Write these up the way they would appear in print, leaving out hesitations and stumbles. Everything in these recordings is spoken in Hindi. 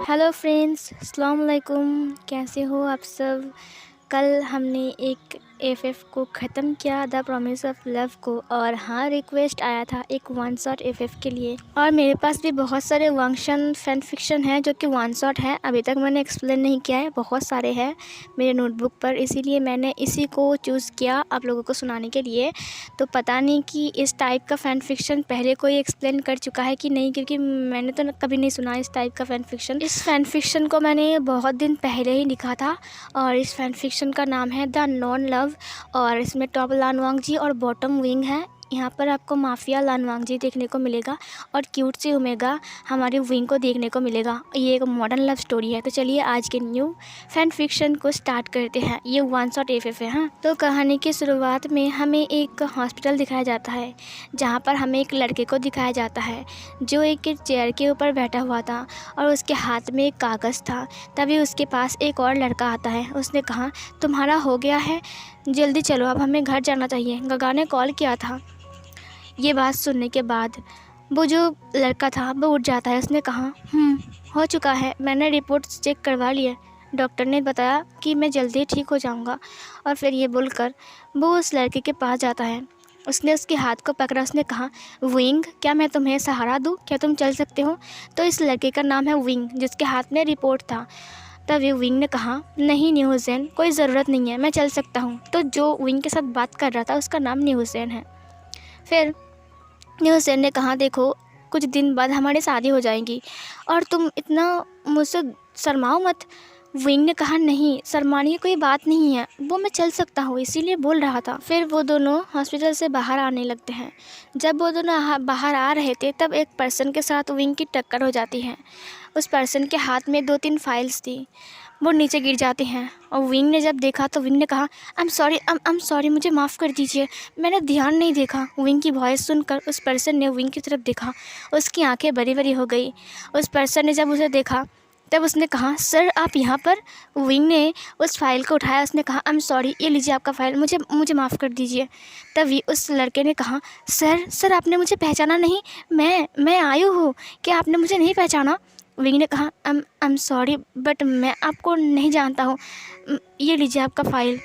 हेलो फ्रेंड्स, अस्सलाम वालेकुम। कैसे हो आप सब। कल हमने एक एफएफ को ख़त्म किया, द प्रॉमिस ऑफ लव को। और हाँ, रिक्वेस्ट आया था एक वन शॉट एफएफ के लिए। और मेरे पास भी बहुत सारे वंक्शन फैन फिक्शन हैं जो कि वन शॉट है। अभी तक मैंने एक्सप्लेन नहीं किया है, बहुत सारे हैं मेरे नोटबुक पर, इसीलिए मैंने इसी को चूज़ किया आप लोगों को सुनाने के लिए। तो पता नहीं कि इस टाइप का फ़ैन फिक्शन पहले कोई एक्सप्लेन कर चुका है कि नहीं, क्योंकि मैंने तो कभी नहीं सुना इस टाइप का फ़ैन फिक्शन। इस फ़ैन फिक्शन को मैंने बहुत दिन पहले ही लिखा था और इस फ़ैन फिक्शन का नाम है द नॉन लव। और इसमें टॉप लानवांगजी और बॉटम विंग है। यहाँ पर आपको माफिया लानवांगजी देखने को मिलेगा और क्यूट सी ओमेगा हमारे विंग को देखने को मिलेगा। ये एक मॉडर्न लव स्टोरी है। तो चलिए आज के न्यू फैन फिक्शन को स्टार्ट करते हैं। ये वन शॉट एफएफ है। हाँ, तो कहानी की शुरुआत में हमें एक हॉस्पिटल दिखाया जाता है, जहाँ पर हमें एक लड़के को दिखाया जाता है जो एक चेयर के ऊपर बैठा हुआ था और उसके हाथ में एक कागज़ था। तभी उसके पास एक और लड़का आता है। उसने कहा, तुम्हारा हो गया है, जल्दी चलो, अब हमें घर जाना चाहिए, गगा ने कॉल किया था। ये बात सुनने के बाद वो जो लड़का था वो उठ जाता है। उसने कहा, हो चुका है, मैंने रिपोर्ट्स चेक करवा लिए, डॉक्टर ने बताया कि मैं जल्दी ठीक हो जाऊंगा। और फिर ये बोलकर वो उस लड़के के पास जाता है। उसने उसके हाथ को पकड़ा। उसने कहा, विंग, क्या मैं तुम्हें सहारा दूँ? क्या तुम चल सकते हो? तो इस लड़के का नाम है विंग, जिसके हाथ में रिपोर्ट था। तभी विंग ने कहा, नहीं न्यूज़ेन, कोई ज़रूरत नहीं है, मैं चल सकता हूँ। तो जो विंग के साथ बात कर रहा था उसका नाम न्यूज़ेन है। फिर न्यूज़ेन ने कहा, देखो, कुछ दिन बाद हमारी शादी हो जाएगी और तुम इतना मुझसे शर्माओ मत। विंग ने कहा, नहीं, शर्माने की कोई बात नहीं है, वो मैं चल सकता हूँ, इसीलिए बोल रहा था। फिर वो दोनों हॉस्पिटल से बाहर आने लगते हैं। जब वो दोनों बाहर आ रहे थे तब एक पर्सन के साथ विंग की टक्कर हो जाती है। उस पर्सन के हाथ में 2-3 फाइल्स थी, वो नीचे गिर जाते हैं। और विंग ने जब देखा तो विंग ने कहा, आई एम सॉरी, मुझे माफ़ कर दीजिए, मैंने ध्यान नहीं देखा। विंग की वॉइस सुनकर उस पर्सन ने विंग की तरफ देखा। उसकी आंखें बड़ी बड़ी हो गई। उस पर्सन ने जब उसे देखा तब उसने कहा, सर आप यहाँ पर? विंग ने उस फाइल को उठाया। उसने कहा, आई एम सॉरी, ये लीजिए आपका फ़ाइल, मुझे माफ़ कर दीजिए। तभी उस लड़के ने कहा, सर आपने मुझे पहचाना नहीं? मैं आयु हूँ, क्या आपने मुझे नहीं पहचाना? विंग ने कहा, आई एम सॉरी, बट मैं आपको नहीं जानता हूँ, ये लीजिए आपका फ़ाइल।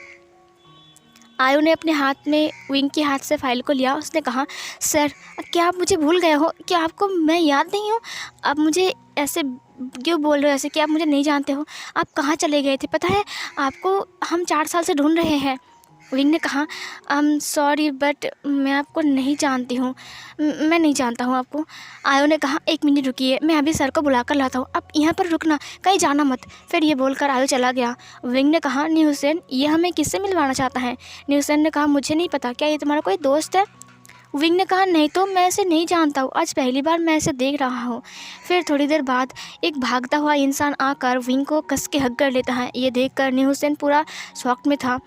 आयु ने अपने हाथ में विंग के हाथ से फ़ाइल को लिया। उसने कहा, सर क्या आप मुझे भूल गए हो? क्या आपको मैं याद नहीं हूँ? आप मुझे ऐसे क्यों बोल रहे हो, ऐसे कि आप मुझे नहीं जानते हो? आप कहाँ चले गए थे? पता है आपको, हम 4 साल से ढूंढ रहे हैं। विंग ने कहा, आई एम सॉरी, बट मैं आपको नहीं जानती हूँ, मैं नहीं जानता हूँ आपको। आयो ने कहा, 1 मिनट रुकिए, मैं अभी सर को बुला कर लाता हूँ, आप यहाँ पर रुकना, कहीं जाना मत। फिर ये बोलकर आयो चला गया। विंग ने कहा, न्यूज़ेन, ये हमें किससे मिलवाना चाहता है? न्यूज़ेन ने कहा, मुझे नहीं पता, क्या ये तुम्हारा कोई दोस्त है? विंग ने कहा, नहीं तो, मैं इसे नहीं जानता हूँ, आज पहली बार मैं इसे देख रहा हूँ। फिर थोड़ी देर बाद एक भागता हुआ इंसान आकर विंग को कस के हग कर लेता है। ये देखकर न्यूज़ेन पूरा शॉक में था।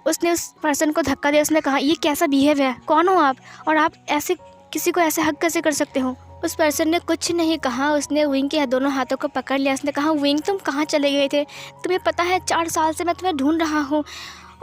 उसने उस पर्सन को धक्का दिया। उसने कहा, ये कैसा बिहेव है? कौन हो आप? और आप ऐसे किसी को ऐसे हग कैसे कर सकते हो? उस पर्सन ने कुछ नहीं कहा। उसने विंग के दोनों हाथों को पकड़ लिया। उसने कहा, विंग, तुम कहाँ चले गए थे? तुम्हें पता है 4 साल से मैं तुम्हें ढूंढ रहा हूँ।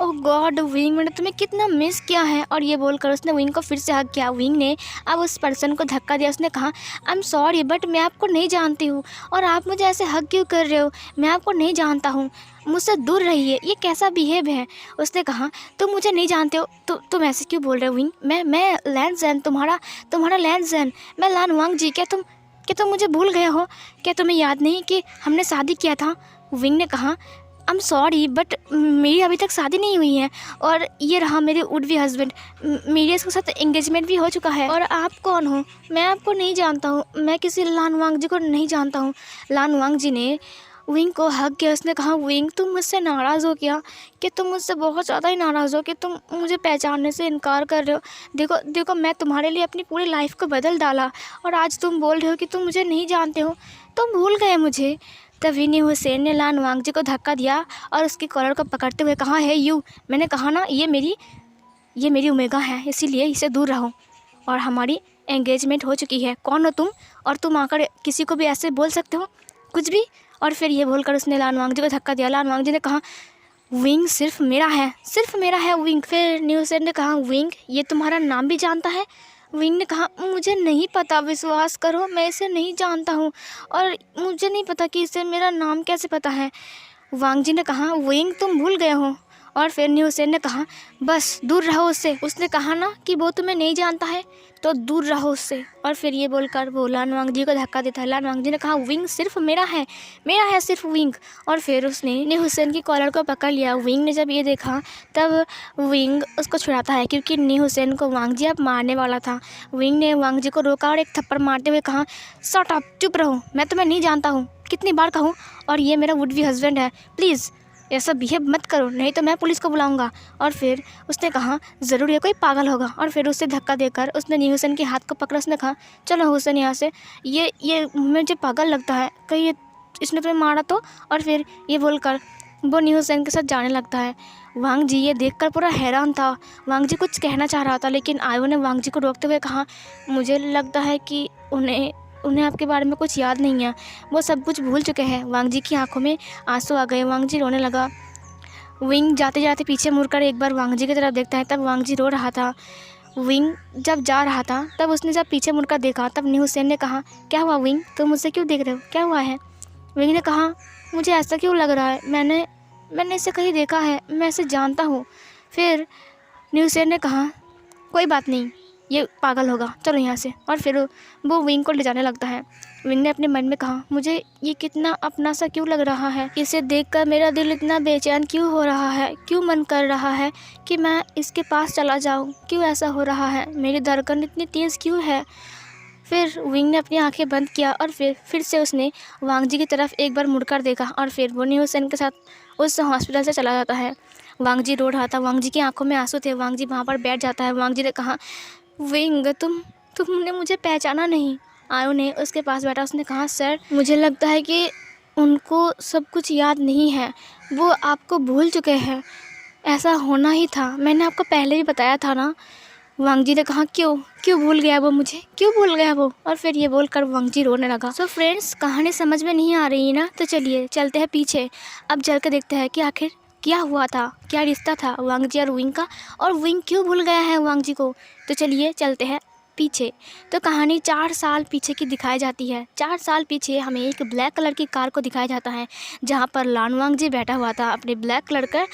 ओह गॉड विंग, मैंने तुम्हें कितना मिस किया है। और ये बोलकर उसने विंग को फिर से हग किया। विंग ने अब उस पर्सन को धक्का दिया। उसने कहा, आई एम सॉरी, बट मैं आपको नहीं जानती हूँ और आप मुझे ऐसे हग क्यों कर रहे हो? मैं आपको नहीं जानता हूँ, मुझसे दूर रहिए, ये कैसा बिहेव है? उसने कहा, तुम मुझे नहीं जानते हो तो तुम ऐसे क्यों बोल रहे हो विंग? मैं लैन तुम्हारा लैन, मैं लानवांग जी। क्या तुम मुझे भूल गए हो? क्या तुम्हें याद नहीं कि हमने शादी किया था? विंग ने कहा, आई एम सॉरी, बट मेरी अभी तक शादी नहीं हुई है और ये रहा मेरे वुड बी हस्बैंड, मेरी इसके साथ एंगेजमेंट भी हो चुका है। और आप कौन हो? मैं आपको नहीं जानता हूँ, मैं किसी लानवांग जी को नहीं जानता हूँ। लानवांग जी ने विंग को हग किया। उसने कहा, विंग, तुम मुझसे नाराज़ हो क्या? कि तुम मुझसे बहुत ज़्यादा ही नाराज़ हो कि तुम मुझे पहचानने से इनकार कर रहे हो? देखो मैं तुम्हारे लिए अपनी पूरी लाइफ को बदल डाला और आज तुम बोल रहे हो कि तुम मुझे नहीं जानते हो, तुम भूल गए मुझे। तभी न्यू हुसैन ने लानवांग जी को धक्का दिया और उसकी कॉलर को पकड़ते हुए कहा, है यू, मैंने कहा ना, ये मेरी ओमेगा है, इसीलिए इसे दूर रहो और हमारी एंगेजमेंट हो चुकी है। कौन हो तुम? और तुम आकर किसी को भी ऐसे बोल सकते हो कुछ भी? और फिर ये बोलकर उसने लानवांग जी को धक्का दिया। लानवांग जी ने कहा, विंग सिर्फ मेरा है विंग। फिर न्यूज़ेन ने कहा, विंग, ये तुम्हारा नाम भी जानता है? विंग ने कहा, मुझे नहीं पता, विश्वास करो, मैं इसे नहीं जानता हूँ और मुझे नहीं पता कि इसे मेरा नाम कैसे पता है। वांग जी ने कहा, विंग तुम भूल गए हो। और फिर न्यू हुसैन ने कहा, बस दूर रहो उससे, उसने कहा ना कि वो तुम्हें नहीं जानता है, तो दूर रहो उससे। और फिर ये बोलकर वो लान वांग जी को धक्का देता है। लान वांग जी ने कहा, विंग सिर्फ मेरा है सिर्फ विंग। और फिर उसने न्यू हुसैन की कॉलर को पकड़ लिया। विंग ने जब ये देखा तब विंग उसको छुड़ाता है, क्योंकि न्यू हुसैन को वांग जी अब मारने वाला था। विंग ने वांग जी को रोका और एक थप्पड़ मारते हुए कहा, शट अप, चुप रहो, मैं तुम्हें नहीं जानता हूँ, कितनी बार कहूँ, और ये मेरा वुड बी हस्बैंड है, प्लीज़ ऐसा बिहेव मत करो, नहीं तो मैं पुलिस को बुलाऊंगा। और फिर उसने कहा, ज़रूर ये कोई पागल होगा। और फिर उसे धक्का देकर उसने न्यू हुसैन के हाथ को पकड़ा। उसने कहा, चलो हुसैन यहाँ से, ये मुझे पागल लगता है, कहीं इसने तुम्हें मारा तो। और फिर ये बोलकर वो न्यू हुसैन के साथ जाने लगता है। वांग जी ये देखकर पूरा हैरान था। वांग जी कुछ कहना चाह रहा था, लेकिन आयो ने वांग जी को रोकते हुए कहा, मुझे लगता है कि उन्हें आपके बारे में कुछ याद नहीं है, वो सब कुछ भूल चुके हैं। वांग जी की आंखों में आंसू आ गए। वांग जी रोने लगा। विंग जाते जाते पीछे मुड़कर एक बार वांग जी की तरफ देखता है, तब वांग जी रो रहा था। विंग जब जा रहा था तब उसने जब पीछे मुड़कर देखा, तब न्यू हुसैन ने कहा, क्या हुआ विंग, तुम मुझसे क्यों देख रहे हो, क्या हुआ है। विंग ने कहा, मुझे ऐसा क्यों लग रहा है, मैंने इसे कहीं देखा है, मैं इसे जानता हूँ। फिर न्यू हुसैन ने कहा, कोई बात नहीं, ये पागल होगा, चलो यहाँ से। और फिर वो विंग को ले जाने लगता है। विंग ने अपने मन में कहा, मुझे ये कितना अपना सा क्यों लग रहा है, इसे देखकर मेरा दिल इतना बेचैन क्यों हो रहा है, क्यों मन कर रहा है कि मैं इसके पास चला जाऊँ, क्यों ऐसा हो रहा है, मेरी धड़कन इतनी तेज़ क्यों है। फिर विंग ने अपनी आंखें बंद किया और फिर से उसने वांग जी की तरफ एक बार मुड़कर देखा। और फिर वो न्यू हुसैन के साथ उस हॉस्पिटल से चला जाता है। वांग जी रो रहा था, वांग जी की आंखों में आंसू थे। वांग जी वहाँ पर बैठ जाता है। वांग जी ने कहा, विंग तुमने मुझे पहचाना नहीं। आयो ने उसके पास बैठा। उसने कहा, सर मुझे लगता है कि उनको सब कुछ याद नहीं है, वो आपको भूल चुके हैं, ऐसा होना ही था, मैंने आपको पहले भी बताया था ना। वांग जी ने कहा, क्यों भूल गया वो मुझे, क्यों भूल गया वो। और फिर ये बोलकर वांग जी रोने लगा। सो फ्रेंड्स, कहानी समझ में नहीं आ रही ना, तो चलिए चलते हैं पीछे। अब चल के देखते हैं कि आखिर क्या हुआ था, क्या रिश्ता था वांग जी और विंग का, और विंग क्यों भूल गया है वांग जी को। तो चलिए चलते हैं पीछे। तो कहानी 4 साल पीछे की दिखाई जाती है। 4 साल पीछे हमें एक ब्लैक कलर की कार को दिखाया जाता है, जहाँ पर लान वांग जी बैठा हुआ था अपने ब्लैक कलर का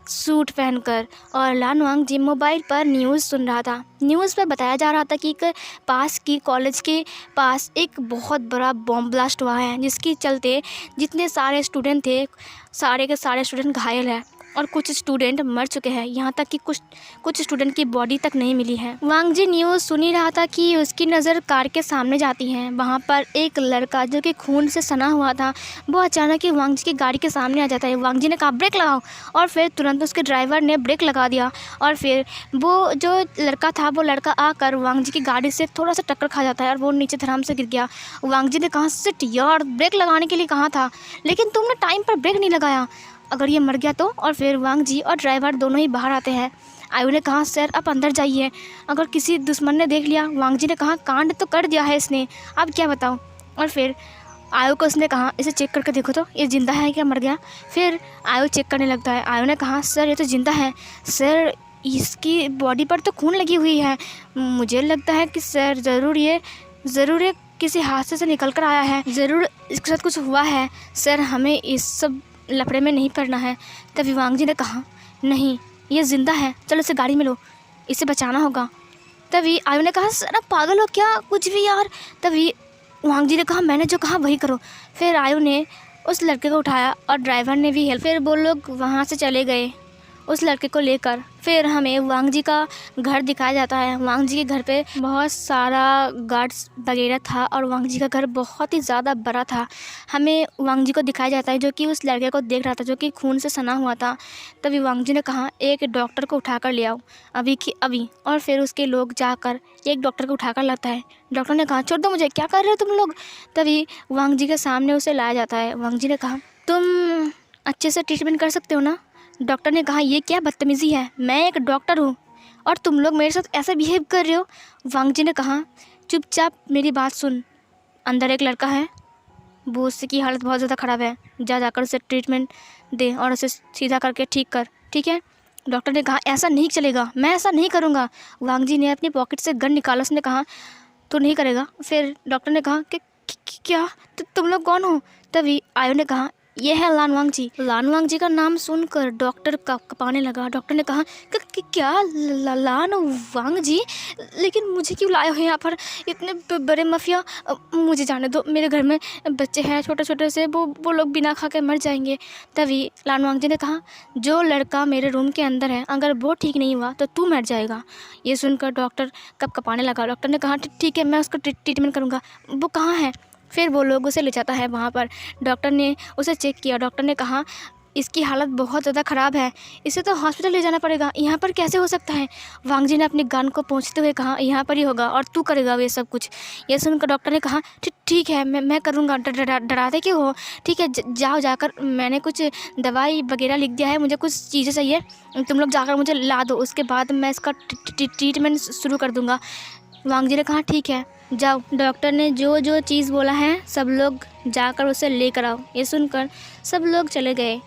सूट पहनकर, और लान वांग जी मोबाइल पर न्यूज़ सुन रहा था। न्यूज़ पर बताया जा रहा था कि एक पास की कॉलेज के पास एक बहुत बड़ा बॉम्ब ब्लास्ट हुआ है, जिसके चलते जितने सारे स्टूडेंट थे, सारे के सारे स्टूडेंट घायल हैं और कुछ स्टूडेंट मर चुके हैं, यहाँ तक कि कुछ स्टूडेंट की बॉडी तक नहीं मिली है। वांग जी न्यूज़ सुन ही रहा था कि उसकी नज़र कार के सामने जाती है। वहाँ पर एक लड़का जो कि खून से सना हुआ था, वो अचानक ही वांग जी की गाड़ी के सामने आ जाता है। वांग जी ने कहा, ब्रेक लगाओ, और फिर तुरंत उसके ड्राइवर ने ब्रेक लगा दिया। और फिर वो जो लड़का था, वो लड़का आकर वांग जी की गाड़ी से थोड़ा सा टक्कर खा जाता है और वो नीचे धड़ाम से गिर गया। वांग जी ने कहा, शिट यार, ब्रेक लगाने के लिए कहा था, लेकिन तुमने टाइम पर ब्रेक नहीं लगाया, अगर ये मर गया तो। और फिर वांग जी और ड्राइवर दोनों ही बाहर आते हैं। आयु ने कहा, सर आप अंदर जाइए, अगर किसी दुश्मन ने देख लिया। वांग जी ने कहा, कांड तो कर दिया है इसने, अब क्या बताऊं। और फिर आयु को उसने कहा, इसे चेक करके देखो तो ये ज़िंदा है क्या मर गया। फिर आयु चेक करने लगता है। आयु ने कहा, सर ये तो ज़िंदा है, सर इसकी बॉडी पर तो खून लगी हुई है, मुझे लगता है कि सर ज़रूर ये किसी हादसे से निकल कर आया है, ज़रूर इसके साथ कुछ हुआ है, सर हमें इस सब लफड़े में नहीं पड़ना है। तभी वांग जी ने कहा, नहीं ये ज़िंदा है, चलो इसे गाड़ी में लो, इसे बचाना होगा। तभी आयु ने कहा, सर आप पागल हो क्या, कुछ भी यार। तभी वांग जी ने कहा, मैंने जो कहा वही करो। फिर आयु ने उस लड़के को उठाया और ड्राइवर ने भी हेल्प। फिर वो लोग वहाँ से चले गए उस लड़के को लेकर। फिर हमें वांग जी का घर दिखाया जाता है। वांग जी के घर पे बहुत सारा गार्ड्स वगैरह था और वांग जी का घर बहुत ही ज़्यादा बड़ा था। हमें वांग जी को दिखाया जाता है जो कि उस लड़के को देख रहा था, जो कि खून से सना हुआ था। तभी वांग जी ने कहा, एक डॉक्टर को उठा कर ले आओ अभी की अभी। और फिर उसके लोग जाकर एक डॉक्टर को उठा कर लाता है। डॉक्टर ने कहा, छोड़ दो मुझे, क्या कर रहे हो तुम लोग। तभी वांग जी के सामने उसे लाया जाता है। वांग जी ने कहा, तुम अच्छे से ट्रीटमेंट कर सकते हो ना। डॉक्टर ने कहा, ये क्या बदतमीज़ी है, मैं एक डॉक्टर हूँ और तुम लोग मेरे साथ ऐसा बिहेव कर रहे हो। वांग जी ने कहा, चुपचाप मेरी बात सुन, अंदर एक लड़का है, वो उसकी की हालत बहुत ज़्यादा ख़राब है, जाकर उसे ट्रीटमेंट दे और उसे सीधा करके ठीक कर, ठीक है। डॉक्टर ने कहा ऐसा नहीं चलेगा, मैं ऐसा नहीं करूँगा। वांग जी ने अपनी पॉकेट से गन निकाला। उसने कहा तो नहीं करेगा। फिर डॉक्टर ने कहा कि क्या तुम लोग कौन हो? तभी आयो ने कहा ये है लानवांग जी। लानवांग जी का नाम सुनकर डॉक्टर कपाने लगा। डॉक्टर ने कहा क्या लानवांग जी, लेकिन मुझे क्यों लाए हो यहाँ पर, इतने बड़े माफिया? मुझे जाने दो, मेरे घर में बच्चे हैं छोटे छोटे से, वो लोग बिना खा के मर जाएंगे। तभी लानवांग जी ने कहा जो लड़का मेरे रूम के अंदर है, अगर वो ठीक नहीं हुआ तो तू मर जाएगा। ये सुनकर डॉक्टर कपाने लगा। डॉक्टर ने कहा ठीक है, मैं उसका ट्रीटमेंट करूँगा। वो कहाँ है? फिर वो लोग उसे ले जाता है वहाँ पर। डॉक्टर ने उसे चेक किया। डॉक्टर ने कहा इसकी हालत बहुत ज़्यादा ख़राब है, इसे तो हॉस्पिटल ले जाना पड़ेगा। यहाँ पर कैसे हो सकता है? वांग जी ने अपनी गन को पहुँचते हुए कहा यहाँ पर ही होगा और तू करेगा ये सब कुछ। ये सुनकर डॉक्टर ने कहा ठीक है, मैं करूँगा। डराते क्यों हो? ठीक है, जाओ जाकर, मैंने कुछ दवाई वगैरह लिख दिया है, मुझे कुछ चीज़ें चाहिए, तुम लोग जाकर मुझे ला दो, उसके बाद मैं इसका ट्रीटमेंट शुरू कर दूँगा। वांग जी ने कहा ठीक है जाओ। डॉक्टर ने जो जो चीज़ बोला है सब लोग जाकर उसे लेकर आओ। ये सुनकर सब लोग चले गए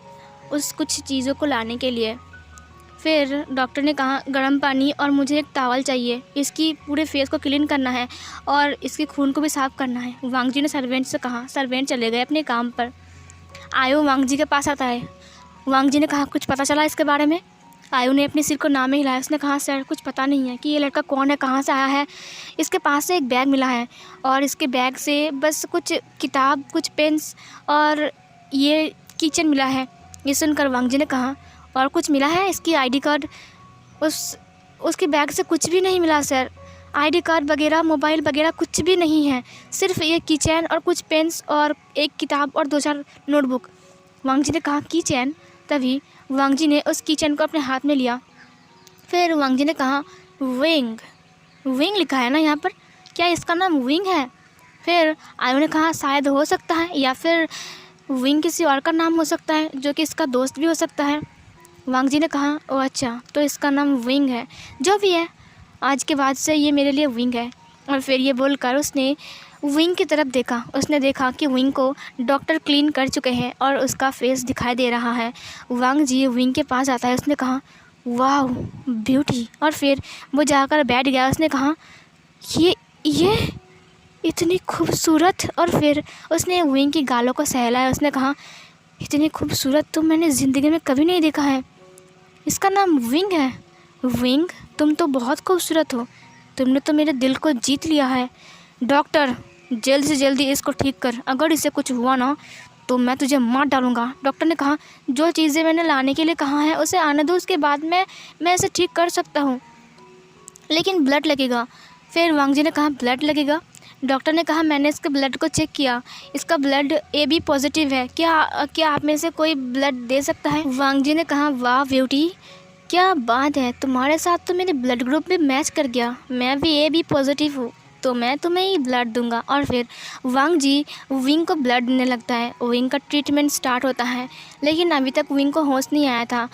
उस कुछ चीज़ों को लाने के लिए। फिर डॉक्टर ने कहा गर्म पानी और मुझे एक टॉवल चाहिए, इसकी पूरे फेस को क्लीन करना है और इसके खून को भी साफ़ करना है। वांग जी ने सर्वेंट से कहा। सर्वेंट चले गए अपने काम पर। आयो वांग जी के पास आता है। वांग जी ने कहा कुछ पता चला इसके बारे में? आयु ने अपने सिर को नाम में हिलाया। उसने कहा सर कुछ पता नहीं है कि ये लड़का कौन है, कहाँ से आया है। इसके पास से एक बैग मिला है और इसके बैग से बस कुछ किताब, कुछ पेन्स और ये किचन मिला है। ये सुनकर वांग जी ने कहा और कुछ मिला है? इसकी आईडी कार्ड? उसके बैग से कुछ भी नहीं मिला सर, आईडी कार्ड वगैरह, मोबाइल वगैरह कुछ भी नहीं है, सिर्फ ये किचन और कुछ पेन्स और एक किताब और 2-4 नोटबुक। वांग जी ने कहा किचन? तभी वांग जी ने उस किचन को अपने हाथ में लिया। फिर वांग जी ने कहा विंग, विंग लिखा है ना यहाँ पर, क्या इसका नाम विंग है? फिर आयु ने कहा शायद हो सकता है, या फिर विंग किसी और का नाम हो सकता है जो कि इसका दोस्त भी हो सकता है। वांग जी ने कहा ओह अच्छा, तो इसका नाम विंग है। जो भी है, आज के बाद से ये मेरे लिए विंग है। और फिर ये बोलकर उसने विंग की तरफ देखा। उसने देखा कि विंग को डॉक्टर क्लीन कर चुके हैं और उसका फेस दिखाई दे रहा है। वांग जी विंग के पास आता है। उसने कहा वाह ब्यूटी, और फिर वो जाकर बैठ गया। उसने कहा ये इतनी खूबसूरत, और फिर उसने विंग की गालों को सहलाया। उसने कहा इतनी खूबसूरत तो मैंने ज़िंदगी में कभी नहीं देखा है, इसका नाम विंग है। विंग, तुम तो बहुत खूबसूरत हो, तुमने तो मेरे दिल को जीत लिया है। डॉक्टर जल्द से जल्दी इसको ठीक कर, अगर इसे कुछ हुआ ना तो मैं तुझे मार डालूँगा। डॉक्टर ने कहा जो चीज़ें मैंने लाने के लिए कहा है उसे आने दो, उसके बाद मैं इसे ठीक कर सकता हूँ, लेकिन ब्लड लगेगा। फिर वांग जी ने कहा ब्लड लगेगा? डॉक्टर ने कहा मैंने इसके ब्लड को चेक किया, इसका ब्लड AB पॉजिटिव है, क्या आप में से कोई ब्लड दे सकता है? वांग जी ने कहा वाह ब्यूटी, क्या बात है, तुम्हारे साथ तो मेरे ब्लड ग्रुप भी मैच कर गया, मैं भी AB पॉजिटिव हूँ, तो मैं तुम्हें ही ब्लड दूंगा। और फिर वांग जी विंग को ब्लड देने लगता है। विंग का ट्रीटमेंट स्टार्ट होता है, लेकिन अभी तक विंग को होश नहीं आया था।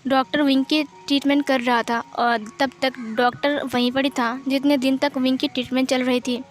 डॉक्टर विंग की ट्रीटमेंट कर रहा था और तब तक डॉक्टर वहीं पर ही था जितने दिन तक विंग की ट्रीटमेंट चल रही थी।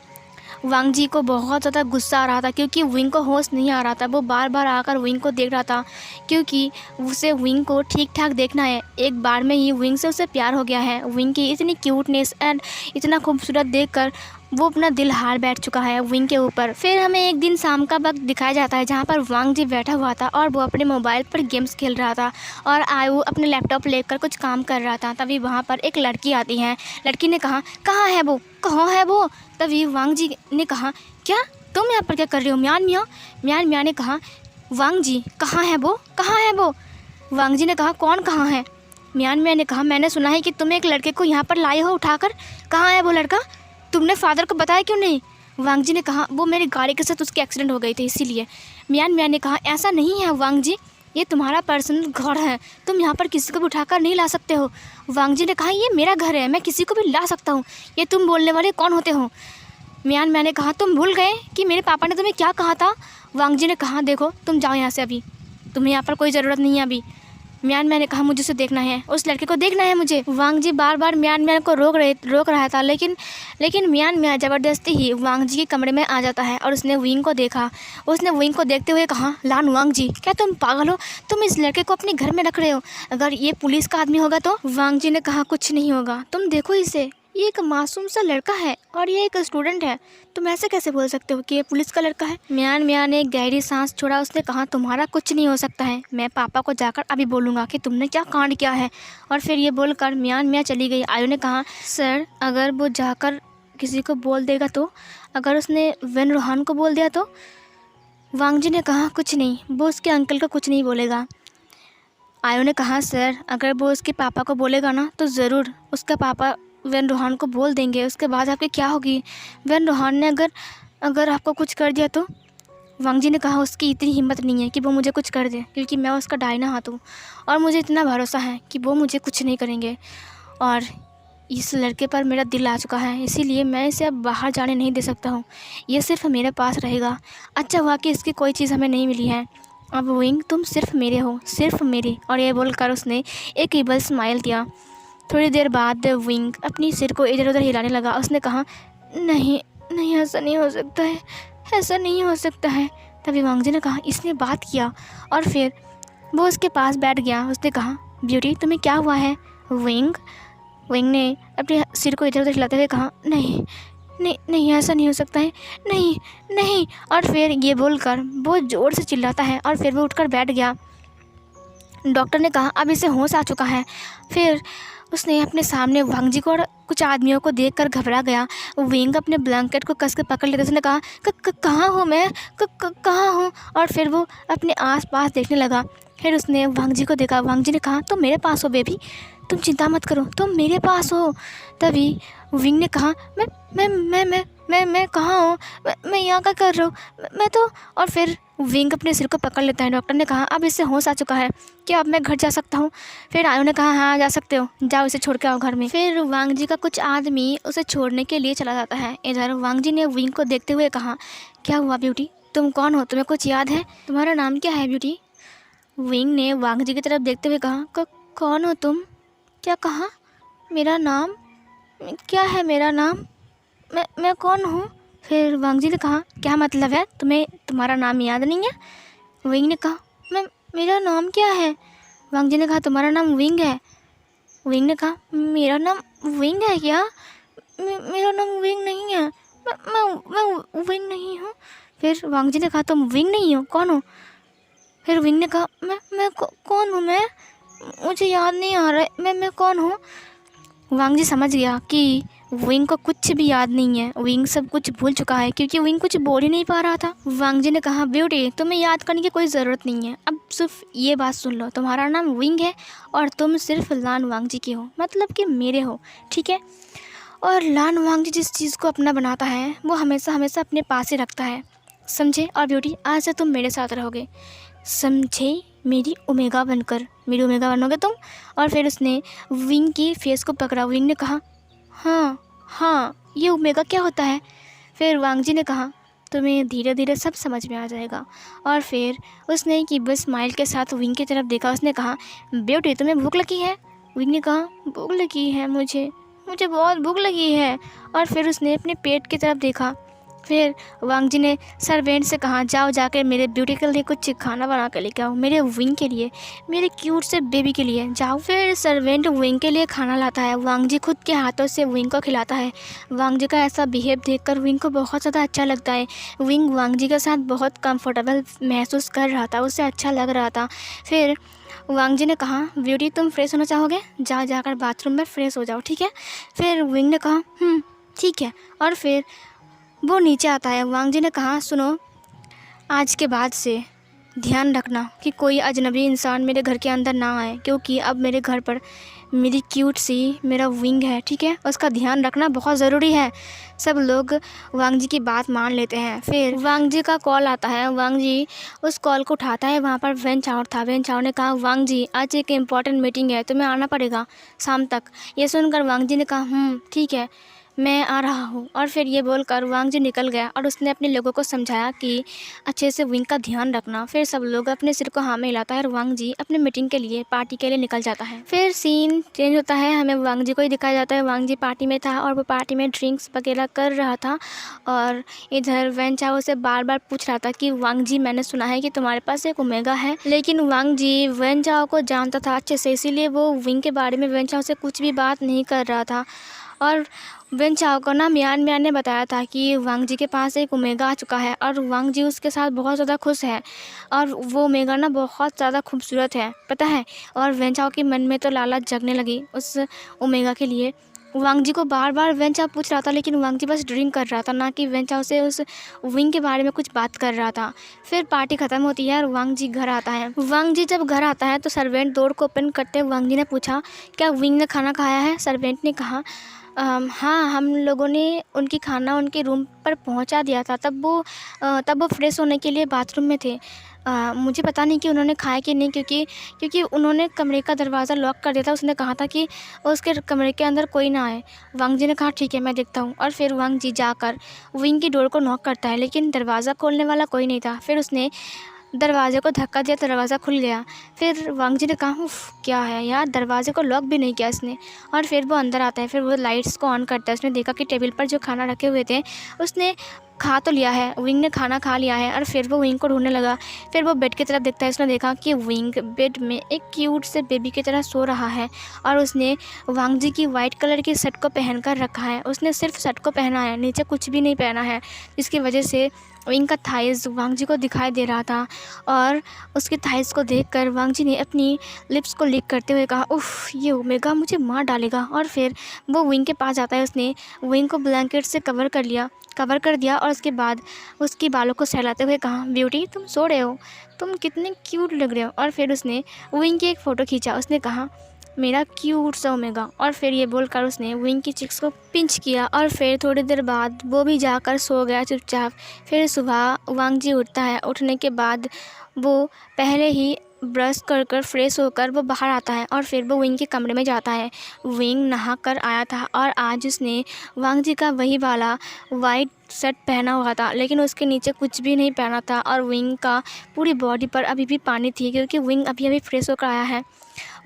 वांग जी को बहुत ज़्यादा गुस्सा आ रहा था क्योंकि विंग को होश नहीं आ रहा था। वो बार बार आकर विंग को देख रहा था क्योंकि उसे विंग को ठीक ठाक देखना है। एक बार में ही विंग से उसे प्यार हो गया है। विंग की इतनी क्यूटनेस एंड इतना खूबसूरत देखकर वो अपना दिल हार बैठ चुका है विंग के ऊपर। फिर हमें एक दिन शाम का वक्त दिखाया जाता है जहाँ पर वांग जी बैठा हुआ था और वो अपने मोबाइल पर गेम्स खेल रहा था और आयु अपने लैपटॉप लेकर कुछ काम कर रहा था। तभी वहाँ पर एक लड़की आती है। लड़की ने कहा कहाँ है वो, कहाँ है वो? तभी वांग जी ने कहा क्या तुम यहाँ पर क्या कर रहे हो? म्यान म्यान ने कहा वांग जी कहाँ है वो, कहाँ है वो? वांग जी ने कहा कौन कहाँ है? म्यान ने कहा मैंने सुना है कि तुम एक लड़के को यहाँ पर लाए हो उठाकर, कहाँ है वो लड़का? तुमने फादर को बताया क्यों नहीं? वांग जी ने कहा वो मेरी गाड़ी के साथ उसकी एक्सीडेंट हो गई थी इसीलिए। म्यान ने कहा ऐसा नहीं है वांग जी, ये तुम्हारा पर्सनल घर है, तुम यहाँ पर किसी को भी उठाकर नहीं ला सकते हो। वांग जी ने कहा ये मेरा घर है, मैं किसी को भी ला सकता हूँ, ये तुम बोलने वाले कौन होते हो? म्यान ने कहा तुम भूल गए कि मेरे पापा ने तुम्हें क्या कहा था? वांग जी ने कहा देखो तुम जाओ यहाँ से, अभी तुम्हें यहाँ पर कोई ज़रूरत नहीं है अभी। म्यान मैंने कहा मुझे उसे देखना है, उस लड़के को देखना है मुझे। वांग जी बार बार म्यान को रोक रहा था, लेकिन म्यान ज़बरदस्ती ही वांग जी के कमरे में आ जाता है और उसने विंग को देखा। उसने विंग को देखते हुए कहा, लान वांग जी, क्या तुम पागल हो? तुम इस लड़के को अपने घर में रख रहे हो, अगर ये पुलिस का आदमी होगा तो? वांग जी ने कहा, कुछ नहीं होगा, तुम देखो इसे, ये एक मासूम सा लड़का है और ये एक स्टूडेंट है, तुम ऐसे कैसे बोल सकते हो कि ये पुलिस का लड़का है? म्यान ने एक गहरी सांस छोड़ा। उसने कहा, तुम्हारा कुछ नहीं हो सकता है, मैं पापा को जाकर अभी बोलूँगा कि तुमने क्या कांड किया है। और फिर ये बोलकर म्यान चली गई। आयु ने कहा, सर अगर वो जाकर किसी को बोल देगा तो? अगर उसने वेन रोहान को बोल दिया तो? वांग जी ने कहा, कुछ नहीं, वो उसके अंकल को कुछ नहीं बोलेगा। आयु ने कहा, सर अगर वो उसके पापा को बोलेगा ना तो ज़रूर उसका पापा वेन रोहान को बोल देंगे, उसके बाद आपकी क्या होगी? वेन रोहान ने अगर आपको कुछ कर दिया तो? वांग जी ने कहा, उसकी इतनी हिम्मत नहीं है कि वो मुझे कुछ कर दे, क्योंकि मैं उसका दाहिना हाथ हूँ और मुझे इतना भरोसा है कि वो मुझे कुछ नहीं करेंगे। और इस लड़के पर मेरा दिल आ चुका है, इसीलिए मैं इसे अब बाहर जाने नहीं दे सकता हूँ, ये सिर्फ मेरे पास रहेगा। अच्छा हुआ कि इसकी कोई चीज़ हमें नहीं मिली है। अब विंग तुम सिर्फ मेरे हो, सिर्फ मेरे। और ये बोलकर उसने एक ईबल स्माइल दिया। थोड़ी देर बाद विंग अपनी सिर को इधर उधर हिलाने लगा। उसने कहा, नहीं नहीं, ऐसा नहीं हो सकता है, ऐसा नहीं हो सकता है। तभी वांग जी ने कहा, इसने बात किया और फिर वो उसके पास बैठ गया। उसने कहा, ब्यूटी तुम्हें क्या हुआ है? विंग ने अपने सिर को इधर उधर हिलाते हुए कहा, नहीं नहीं नहीं, ऐसा नहीं हो सकता है, नहीं नहीं। और फिर ये बोलकर वो ज़ोर से चिल्लाता है और फिर वो उठकर बैठ गया। डॉक्टर ने कहा, अब इसे होश आ चुका है। फिर उसने अपने सामने वांग जी को और कुछ आदमियों को देखकर घबरा गया। विंग अपने ब्लैंकेट को कस के पकड़ लेते। उसने कहा, कहाँ हूँ मैं, कहाँ हूँ? और फिर वो अपने आसपास देखने लगा। फिर उसने वांग जी को देखा। वांग जी ने कहा, तुम मेरे पास हो बेबी, तुम चिंता मत करो, तुम मेरे पास हो। तभी विंग ने कहा, मैं कहाँ हूँ, मैं यहाँ क्या कर रहा हूँ, मैं तो। और फिर विंग अपने सिर को पकड़ लेता है। डॉक्टर ने कहा, अब इससे होश आ चुका है, क्या अब मैं घर जा सकता हूँ? फिर आयु ने कहा, हाँ जा सकते हो, जाओ इसे छोड़ के आओ घर में। फिर वांग जी का कुछ आदमी उसे छोड़ने के लिए चला जाता है। इधर वांग जी ने विंग को देखते हुए कहा, क्या हुआ ब्यूटी, तुम कौन हो, तुम्हें कुछ याद है? तुम्हारा नाम क्या है ब्यूटी? विंग ने वांग जी की तरफ देखते हुए कहा, कौन हो तुम? क्या कहा? मेरा नाम क्या है? मेरा नाम मैं कौन हूँ? फिर वांग जी ने कहा, क्या मतलब है, तुम्हें तुम्हारा नाम याद नहीं है? विंग ने कहा, मेरा नाम क्या है? वांग जी ने कहा, तुम्हारा नाम विंग है। विंग ने कहा, मेरा नाम विंग है क्या? मेरा नाम विंग नहीं है, मैं विंग नहीं हूँ। फिर वांग जी ने कहा, तुम विंग नहीं हो, कौन हो? फिर विंग ने कहा, मैं कौन हूँ? मैं मुझे याद नहीं आ रहा है, मैं कौन हूँ? वांग जी समझ गया कि विंग को कुछ भी याद नहीं है, विंग सब कुछ भूल चुका है, क्योंकि विंग कुछ बोल ही नहीं पा रहा था। वांग जी ने कहा, ब्यूटी तुम्हें याद करने की कोई ज़रूरत नहीं है, अब सिर्फ ये बात सुन लो, तुम्हारा नाम विंग है और तुम सिर्फ लान वांग जी के हो, मतलब कि मेरे हो, ठीक है? और लान वांग जी जिस चीज़ को अपना बनाता है वो हमेशा हमेशा अपने पास ही रखता है, समझे? और ब्यूटी आज से तुम मेरे साथ रहोगे, समझे? मेरी ओमेगा बनोगे तुम। और फिर उसने विंग की फेस को पकड़ा। विंग ने कहा, हाँ ये ओमेगा क्या होता है? फिर वांग जी ने कहा, तुम्हें धीरे धीरे सब समझ में आ जाएगा। और फिर उसने कि बस स्माइल के साथ विंग की तरफ देखा। उसने कहा, ब्यूटी तुम्हें भूख लगी है? विंग ने कहा, भूख लगी है मुझे बहुत भूख लगी है। और फिर उसने अपने पेट की तरफ देखा। फिर वांग जी ने सर्वेंट से कहा, जाओ जाकर मेरे ब्यूटी के लिए कुछ खाना बना कर लेके आओ, मेरे विंग के लिए, मेरे क्यूट से बेबी के लिए, जाओ। फिर सर्वेंट विंग के लिए खाना लाता है। वांग जी खुद के हाथों से विंग को खिलाता है। वांग जी का ऐसा बिहेव देखकर विंग को बहुत ज़्यादा अच्छा लगता है। विंग वांग जी के साथ बहुत कंफर्टेबल महसूस कर रहा था, उसे अच्छा लग रहा था। फिर वांग जी ने कहा, ब्यूटी तुम फ्रेश होना चाहोगे, जाकर बाथरूम में फ्रेश हो जाओ, ठीक है? फिर विंग ने कहा, ठीक है। और फिर वो नीचे आता है। वांग जी ने कहा, सुनो, आज के बाद से ध्यान रखना कि कोई अजनबी इंसान मेरे घर के अंदर ना आए, क्योंकि अब मेरे घर पर मेरी क्यूट सी मेरा विंग है, ठीक है? उसका ध्यान रखना बहुत ज़रूरी है। सब लोग वांग जी की बात मान लेते हैं। फिर वांग जी का कॉल आता है। वांग जी उस कॉल को उठाता है। वहाँ पर वेन चाओ था। वेन चाओ ने कहा, वांग जी आज एक इम्पॉर्टेंट मीटिंग है, तुम्हें आना पड़ेगा शाम तक। ये सुनकर वांग जी ने कहा, ठीक है, मैं आ रहा हूँ। और फिर ये बोलकर वांग जी निकल गया और उसने अपने लोगों को समझाया कि अच्छे से विंग का ध्यान रखना। फिर सब लोग अपने सिर को हाँ में हिलाता है और वांग जी अपने मीटिंग के लिए, पार्टी के लिए निकल जाता है। फिर सीन चेंज होता है, हमें वांग जी को ही दिखाया जाता है। वांग जी पार्टी में था और वो पार्टी में ड्रिंक्स वगैरह कर रहा था और इधर वेन चाओ से बार बार पूछ रहा था कि वांग जी, मैंने सुना है कि तुम्हारे पास एक ओमेगा है। लेकिन वांग जी वेन चाओ को जानता था अच्छे से, इसीलिए वो विंग के बारे में वेन चाओ से कुछ भी बात नहीं कर रहा था। और वेन चाओ को ना मियान मियान ने बताया था कि वांग जी के पास एक ओमेगा आ चुका है और वांग जी उसके साथ बहुत ज़्यादा खुश है और वो ओमेगा ना बहुत ज़्यादा खूबसूरत है, पता है। और वेन चाओ के मन में तो लालच जगने लगी उस ओमेगा के लिए। वांग जी को बार बार वेन चाओ पूछ रहा था, लेकिन वांग जी बस ड्रिंक कर रहा था, ना कि वेन चाओ से उस विंग के बारे में कुछ बात कर रहा था। फिर पार्टी ख़त्म होती है और वांग जी घर आता है। वांग जी जब घर आता है तो सर्वेंट डोर को ओपन करते वांग जी ने पूछा, क्या विंग ने खाना खाया है? सर्वेंट ने कहा, हाँ, हम लोगों ने उनकी खाना उनके रूम पर पहुंचा दिया था। तब वो फ्रेश होने के लिए बाथरूम में थे। मुझे पता नहीं कि उन्होंने खाया कि नहीं, क्योंकि उन्होंने कमरे का दरवाज़ा लॉक कर दिया था। उसने कहा था कि उसके कमरे के अंदर कोई ना आए। वांग जी ने कहा, ठीक है, मैं देखता हूँ। और फिर वांग जी जाकर विंग की डोर को नॉक करता है, लेकिन दरवाज़ा खोलने वाला कोई नहीं था। फिर उसने दरवाजे को धक्का दिया, दरवाज़ा खुल गया। फिर वांग जी ने कहा, उफ़, क्या है यार, दरवाजे को लॉक भी नहीं किया इसने। और फिर वो अंदर आता है। फिर वो लाइट्स को ऑन करता है। उसने देखा कि टेबल पर जो खाना रखे हुए थे उसने खा तो लिया है, विंग ने खाना खा लिया है। और फिर वो विंग को ढूंढने लगा। फिर वो बेड की तरफ देखता है। उसने देखा कि विंग बेड में एक क्यूट से बेबी की तरह सो रहा है और उसने वांग जी की वाइट कलर की शर्ट को पहन कर रखा है। उसने सिर्फ शर्ट को पहना है, नीचे कुछ भी नहीं पहना है, जिसकी वजह से विंग का थाइज़ वांग जी को दिखाई दे रहा था। और उसके थाइज़ को देखकर वांग जी ने अपनी लिप्स को लिक करते हुए कहा, उफ़, ये ओमेगा मुझे मार डालेगा। और फिर वो विंग के पास जाता है। उसने विंग को ब्लैंकेट से कवर कर दिया और उसके बाद उसके बालों को सहलाते हुए कहा, ब्यूटी, तुम सो रहे हो, तुम कितने क्यूट लग रहे हो। और फिर उसने विंग की एक फ़ोटो खींचा। उसने कहा, मेरा क्यूट सा ओमेगा। और फिर ये बोलकर उसने विंग की चिक्स को पिंच किया और फिर थोड़ी देर बाद वो भी जाकर सो गया चुपचाप। फिर सुबह वांग जी उठता है। उठने के बाद वो पहले ही ब्रश कर फ्रेश होकर वो बाहर आता है और फिर वो विंग के कमरे में जाता है। विंग नहा कर आया था और आज उसने वांग जी का वही वाला वाइट शर्ट पहना हुआ था, लेकिन उसके नीचे कुछ भी नहीं पहना था। और विंग का पूरी बॉडी पर अभी भी पानी थी, क्योंकि विंग अभी अभी फ्रेश होकर आया है।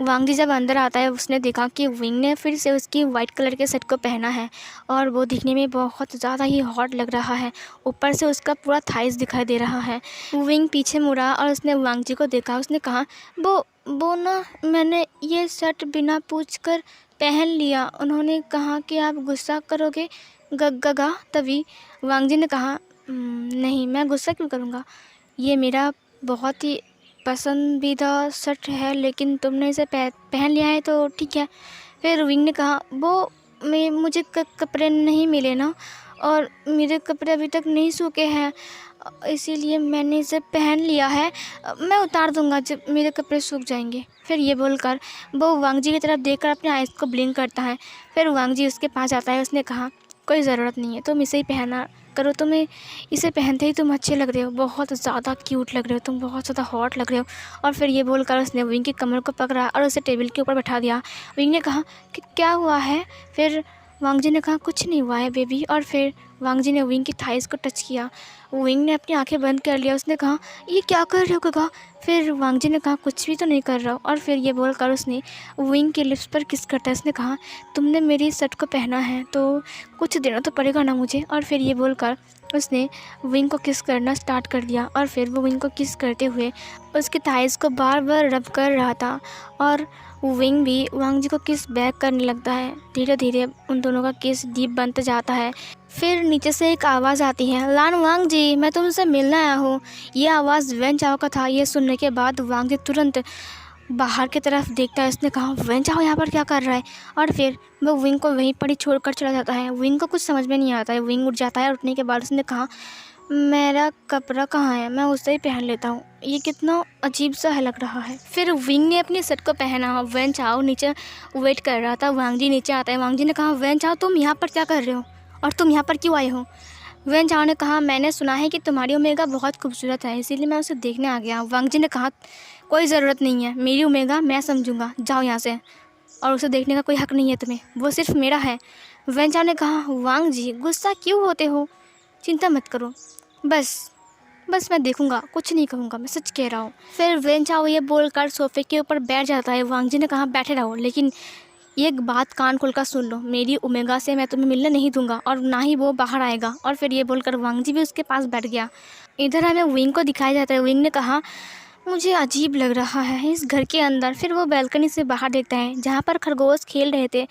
वांग जी जब अंदर आता है, उसने देखा कि विंग ने फिर से उसकी वाइट कलर के शर्ट को पहना है और वो दिखने में बहुत ज़्यादा ही हॉट लग रहा है। ऊपर से उसका पूरा थाइज़ दिखाई दे रहा है। विंग पीछे मुड़ा और उसने वांग जी को देखा। उसने कहा, वो ना, मैंने ये शर्ट बिना पूछकर पहन लिया। उन्होंने कहा कि आप गुस्सा करोगे गगा तभी। वांग जी ने कहा, नहीं, मैं गुस्सा क्यों करूँगा, ये मेरा बहुत ही पसंदीदा शर्ट है, लेकिन तुमने इसे पहन लिया है तो ठीक है। फिर विंग ने कहा, मुझे कपड़े नहीं मिले ना, और मेरे कपड़े अभी तक नहीं सूखे हैं, इसीलिए मैंने इसे पहन लिया है। मैं उतार दूंगा जब मेरे कपड़े सूख जाएंगे। फिर ये बोलकर वो वांग जी की तरफ देखकर अपने आइज़ को ब्लिंक करता है। फिर वांग जी उसके पास आता है। उसने कहा, कोई ज़रूरत नहीं है, तुम इसे ही पहना करो, तुम्हें इसे पहनते ही तुम अच्छे लग रहे हो, बहुत ज़्यादा क्यूट लग रहे हो, तुम बहुत ज़्यादा हॉट लग रहे हो। और फिर ये बोलकर उसने विंग की कमर को पकड़ा और उसे टेबल के ऊपर बैठा दिया। विंग ने कहा कि क्या हुआ है? फिर वांग जी ने कहा, कुछ नहीं हुआ है बेबी। और फिर वांग जी ने विंग की थाइज़ को टच किया। विंग ने अपनी आंखें बंद कर लिया। उसने कहा, ये क्या कर रहे हो गगा? फिर वांग जी ने कहा, कुछ भी तो नहीं कर रहा हूँ। और फिर ये बोलकर उसने विंग के लिप्स पर किस करता है। उसने कहा, तुमने मेरी शर्ट को पहना है तो कुछ देना तो पड़ेगा ना मुझे। और फिर ये बोलकर उसने विंग को किस करना स्टार्ट कर दिया। और फिर वो विंग को किस करते हुए उसकी थाइज़ को बार बार रब कर रहा था और विंग भी वांग जी को किस बैक करने लगता है। धीरे धीरे उन दोनों का किस डीप बनता जाता है। फिर नीचे से एक आवाज़ आती है, लान वांग जी, मैं तुमसे मिलने आया हूँ। ये आवाज़ वेन चाओ का था। ये सुनने के बाद वांग जी तुरंत बाहर की तरफ देखता है। उसने कहा, वेन चाओ यहाँ पर क्या कर रहा है? और फिर वो विंग को वहीं पर ही छोड़ कर चला जाता है। विंग को कुछ समझ में नहीं आता है। विंग उठ जाता है। उठने के बाद उसने कहा, मेरा कपड़ा कहाँ है? मैं उसे ही पहन लेता हूँ, ये कितना अजीब सा है लग रहा है। फिर विंग ने अपनी शर्ट को पहना। वेन चाओ नीचे वेट कर रहा था। वांग जी नीचे आता है। वांग जी ने कहा, वेन चाओ, तुम यहाँ पर क्या कर रहे हो और तुम यहाँ पर क्यों आए हो? वेन चाओ ने कहा, मैंने सुना है कि तुम्हारी ओमेगा बहुत खूबसूरत है, इसीलिए मैं उसे देखने आ गया। वांग जी ने कहा, कोई ज़रूरत नहीं है, मेरी ओमेगा मैं समझूंगा, जाओ यहाँ से। और उसे देखने का कोई हक नहीं है तुम्हें, वो सिर्फ मेरा है। वेन चाओ ने कहा, वांग जी गुस्सा क्यों होते हो, चिंता मत करो, बस बस मैं देखूंगा, कुछ नहीं कहूँगा, मैं सच कह रहा हूँ। फिर वेन चाओ ये बोलकर सोफे के ऊपर बैठ जाता है। वांग जी ने कहा, बैठे रहो, लेकिन एक बात कान खोलकर सुन लो, मेरी ओमेगा से मैं तुम्हें मिलने नहीं दूंगा और ना ही वो बाहर आएगा। और फिर ये बोलकर वांग जी भी उसके पास बैठ गया। इधर हमें विंग को दिखाया जाता है। विंग ने कहा, मुझे अजीब लग रहा है इस घर के अंदर। फिर वो बैल्कनी से बाहर देखता है जहाँ पर खरगोश खेल रहे थे,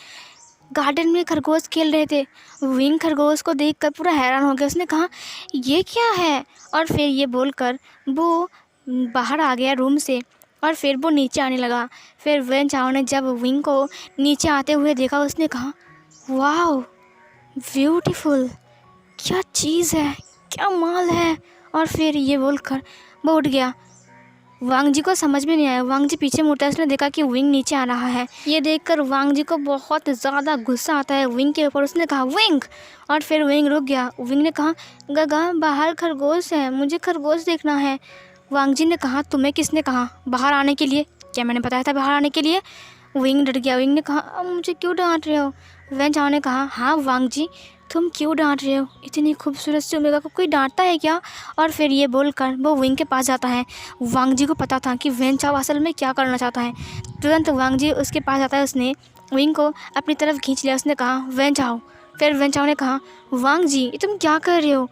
गार्डन में खरगोश खेल रहे थे। विंग खरगोश को देखकर पूरा हैरान हो गया। उसने कहा, ये क्या है? और फिर ये बोलकर वो बाहर आ गया रूम से और फिर वो नीचे आने लगा। फिर वेन चाओ ने जब विंग को नीचे आते हुए देखा, उसने कहा, वाओ ब्यूटीफुल, क्या चीज़ है, क्या माल है। और फिर ये बोलकर वो उठ गया। वांग जी को समझ में नहीं आया। वांग जी पीछे मुड़ता है, उसने देखा कि विंग नीचे आ रहा है। ये देखकर वांग जी को बहुत ज़्यादा गुस्सा आता है विंग के ऊपर। उसने कहा, विंग। और फिर विंग रुक गया। विंग ने कहा, गगा बाहर खरगोश है, मुझे खरगोश देखना है। वांग जी ने कहा, तुम्हें किसने कहा बाहर आने के लिए? क्या मैंने बताया था बाहर आने के लिए? विंग डर गया। विंग ने कहा, अब मुझे क्यों डांट रहे हो? वेन चाओ ने कहा, हाँ वांग जी तुम क्यों डांट रहे हो, इतनी खूबसूरत सी ओमेगा को कोई डांटता है क्या? और फिर ये बोलकर वो विंग के पास जाता है। वांग जी को पता था कि वेन चाओ असल में क्या करना चाहता है। तुरंत वांग जी उसके पास जाता है। उसने विंग को अपनी तरफ खींच लिया। उसने कहा, वेन चाओ। फिर वेन चाओ ने कहा, वांग जी ये तुम क्या कर रहे हो?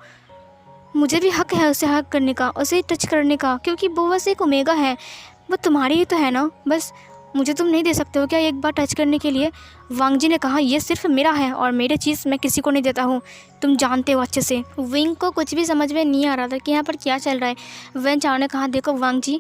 मुझे भी हक है उसे हक करने का, उसे टच करने का, क्योंकि वो बस एक ओमेगा है, वो तुम्हारी ही तो है ना। बस मुझे तुम नहीं दे सकते हो क्या एक बार टच करने के लिए? वांग जी ने कहा, ये सिर्फ मेरा है और मेरे चीज़ मैं किसी को नहीं देता हूँ, तुम जानते हो अच्छे से। विंग को कुछ भी समझ में नहीं आ रहा था कि यहाँ पर क्या चल रहा है। वेन चाओ ने कहा, देखो वांग जी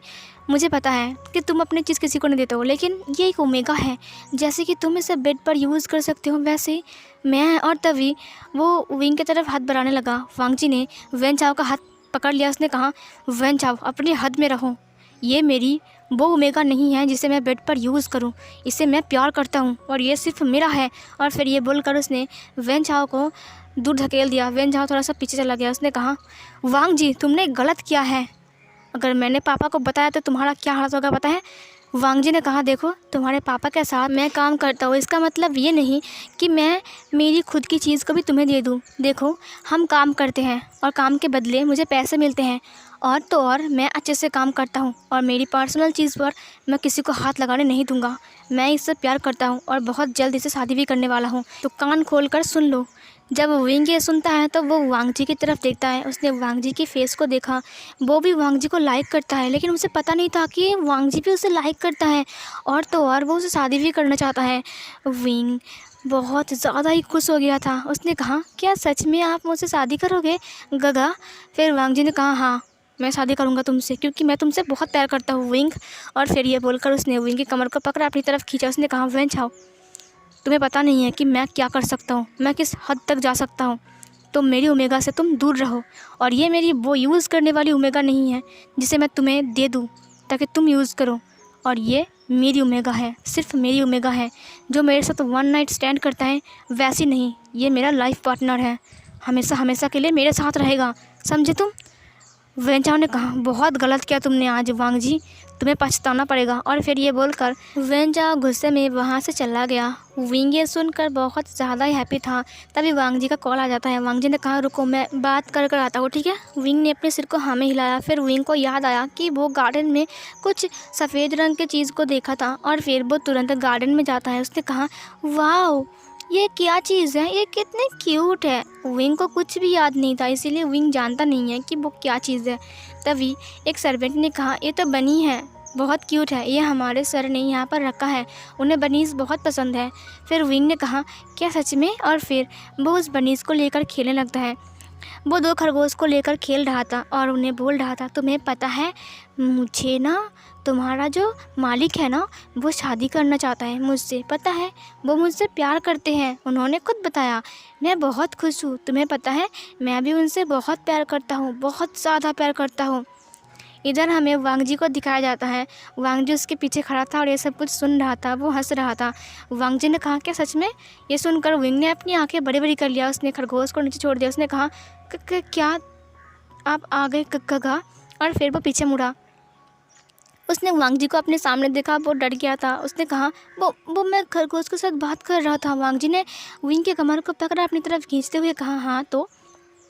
मुझे पता है कि तुम अपनी चीज़ किसी को नहीं देते हो, लेकिन ये एक ओमेगा है, जैसे कि तुम इसे बेड पर यूज़ कर सकते हो वैसे ही मैं। और तभी वो विंग की तरफ हाथ बढ़ाने लगा। वांग जी ने वेन चाओ का हाथ पकड़ लिया। उसने कहा, वेन चाओ अपनी हद में रहो, ये मेरी वो ओमेगा नहीं है जिसे मैं बेड पर यूज़ करूं, इसे मैं प्यार करता हूं और ये सिर्फ मेरा है। और फिर ये बोलकर उसने वेन चाओ को दूर धकेल दिया। वेन चाओ थोड़ा सा पीछे चला गया। उसने कहा, वांग जी तुमने गलत किया है, अगर मैंने पापा को बताया तो तुम्हारा क्या हालत होगा पता है? वांग जी ने कहा, देखो तुम्हारे पापा के साथ मैं काम करता हूँ, इसका मतलब ये नहीं कि मैं मेरी खुद की चीज़ को भी तुम्हें दे दूँ। देखो हम काम करते हैं और काम के बदले मुझे पैसे मिलते हैं, और तो और मैं अच्छे से काम करता हूँ और मेरी पर्सनल चीज़ पर मैं किसी को हाथ लगाने नहीं दूँगा। मैं इससे प्यार करता हूँ और बहुत जल्द इसे शादी भी करने वाला हूँ, तो कान खोल कर सुन लो। जब विंग ये सुनता है तो वो वांग जी की तरफ देखता है। उसने वांग जी की फेस को देखा, वो भी वांग जी को लाइक करता है, लेकिन उसे पता नहीं था कि वांग जी भी उसे लाइक करता है और तो और वो उसे शादी भी करना चाहता है। विंग बहुत ज़्यादा ही खुश हो गया था। उसने कहा, क्या सच में आप मुझसे शादी करोगे गगा? फिर वांग जी ने कहा, हाँ मैं शादी करूँगा तुमसे, क्योंकि मैं तुमसे बहुत प्यार करता हूँ विंग। और फिर ये बोलकर उसने विंग की कमर को पकड़ा, अपनी तरफ खींचा। उसने कहा, वेन चाओ तुम्हें पता नहीं है कि मैं क्या कर सकता हूँ, मैं किस हद तक जा सकता हूँ, तो मेरी ओमेगा से तुम दूर रहो। और ये मेरी वो यूज़ करने वाली ओमेगा नहीं है जिसे मैं तुम्हें दे दूँ ताकि तुम यूज़ करो, और ये मेरी ओमेगा है, सिर्फ मेरी ओमेगा है, जो मेरे साथ वन नाइट स्टैंड करता है वैसी नहीं, ये मेरा लाइफ पार्टनर है, हमेशा हमेशा के लिए मेरे साथ रहेगा, समझे तुम? वेन चाओ ने कहा, बहुत गलत किया तुमने आज वांग जी, तुम्हें पछताना पड़ेगा। और फिर ये बोलकर वेन चाओ गुस्से में वहाँ से चला गया। विंग ये सुनकर बहुत ज़्यादा ही हैप्पी था। तभी वांग जी का कॉल आ जाता है। वांग जी ने कहा, रुको मैं बात कर कर आता हूँ, ठीक है? विंग ने अपने सिर को हाँ में हिलाया। फिर विंग को याद आया कि वो गार्डन में कुछ सफ़ेद रंग की चीज़ को देखा था और फिर वो तुरंत गार्डन में जाता है। उसने कहा, वाह ये क्या चीज़ है, ये कितने क्यूट है। विंग को कुछ भी याद नहीं था, इसीलिए विंग जानता नहीं है कि वो क्या चीज़ है। तभी एक सर्वेंट ने कहा, ये तो बनी है, बहुत क्यूट है, ये हमारे सर ने यहाँ पर रखा है, उन्हें बनीज़ बहुत पसंद है। फिर विंग ने कहा, क्या सच में? और फिर वो उस बनीज़ को लेकर खेलने लगता है। वो दो खरगोश को लेकर खेल रहा था और उन्हें बोल रहा था, तुम्हें पता है मुझे ना तुम्हारा जो मालिक है ना वो शादी करना चाहता है मुझसे, पता है वो मुझसे प्यार करते हैं, उन्होंने खुद बताया। मैं बहुत खुश हूँ, तुम्हें पता है मैं भी उनसे बहुत प्यार करता हूँ, बहुत ज़्यादा प्यार करता हूँ। इधर हमें वांग जी को दिखाया जाता है। वांग जी उसके पीछे खड़ा था और ये सब कुछ सुन रहा था, वो हंस रहा था। वांग जी ने कहा, क्या सच में? ये सुनकर विंग ने अपनी आंखें बड़ी बड़ी कर लिया। उसने खरगोश को नीचे छोड़ दिया। उसने कहा, क्या आप आ गए गगा? और फिर वो पीछे मुड़ा। उसने वांग जी को अपने सामने देखा, वो डर गया था। उसने कहा, वो मैं खरगोश के साथ बात कर रहा था। वांग जी ने विंग के कमर को पकड़ा, अपनी तरफ खींचते हुए कहा, हाँ तो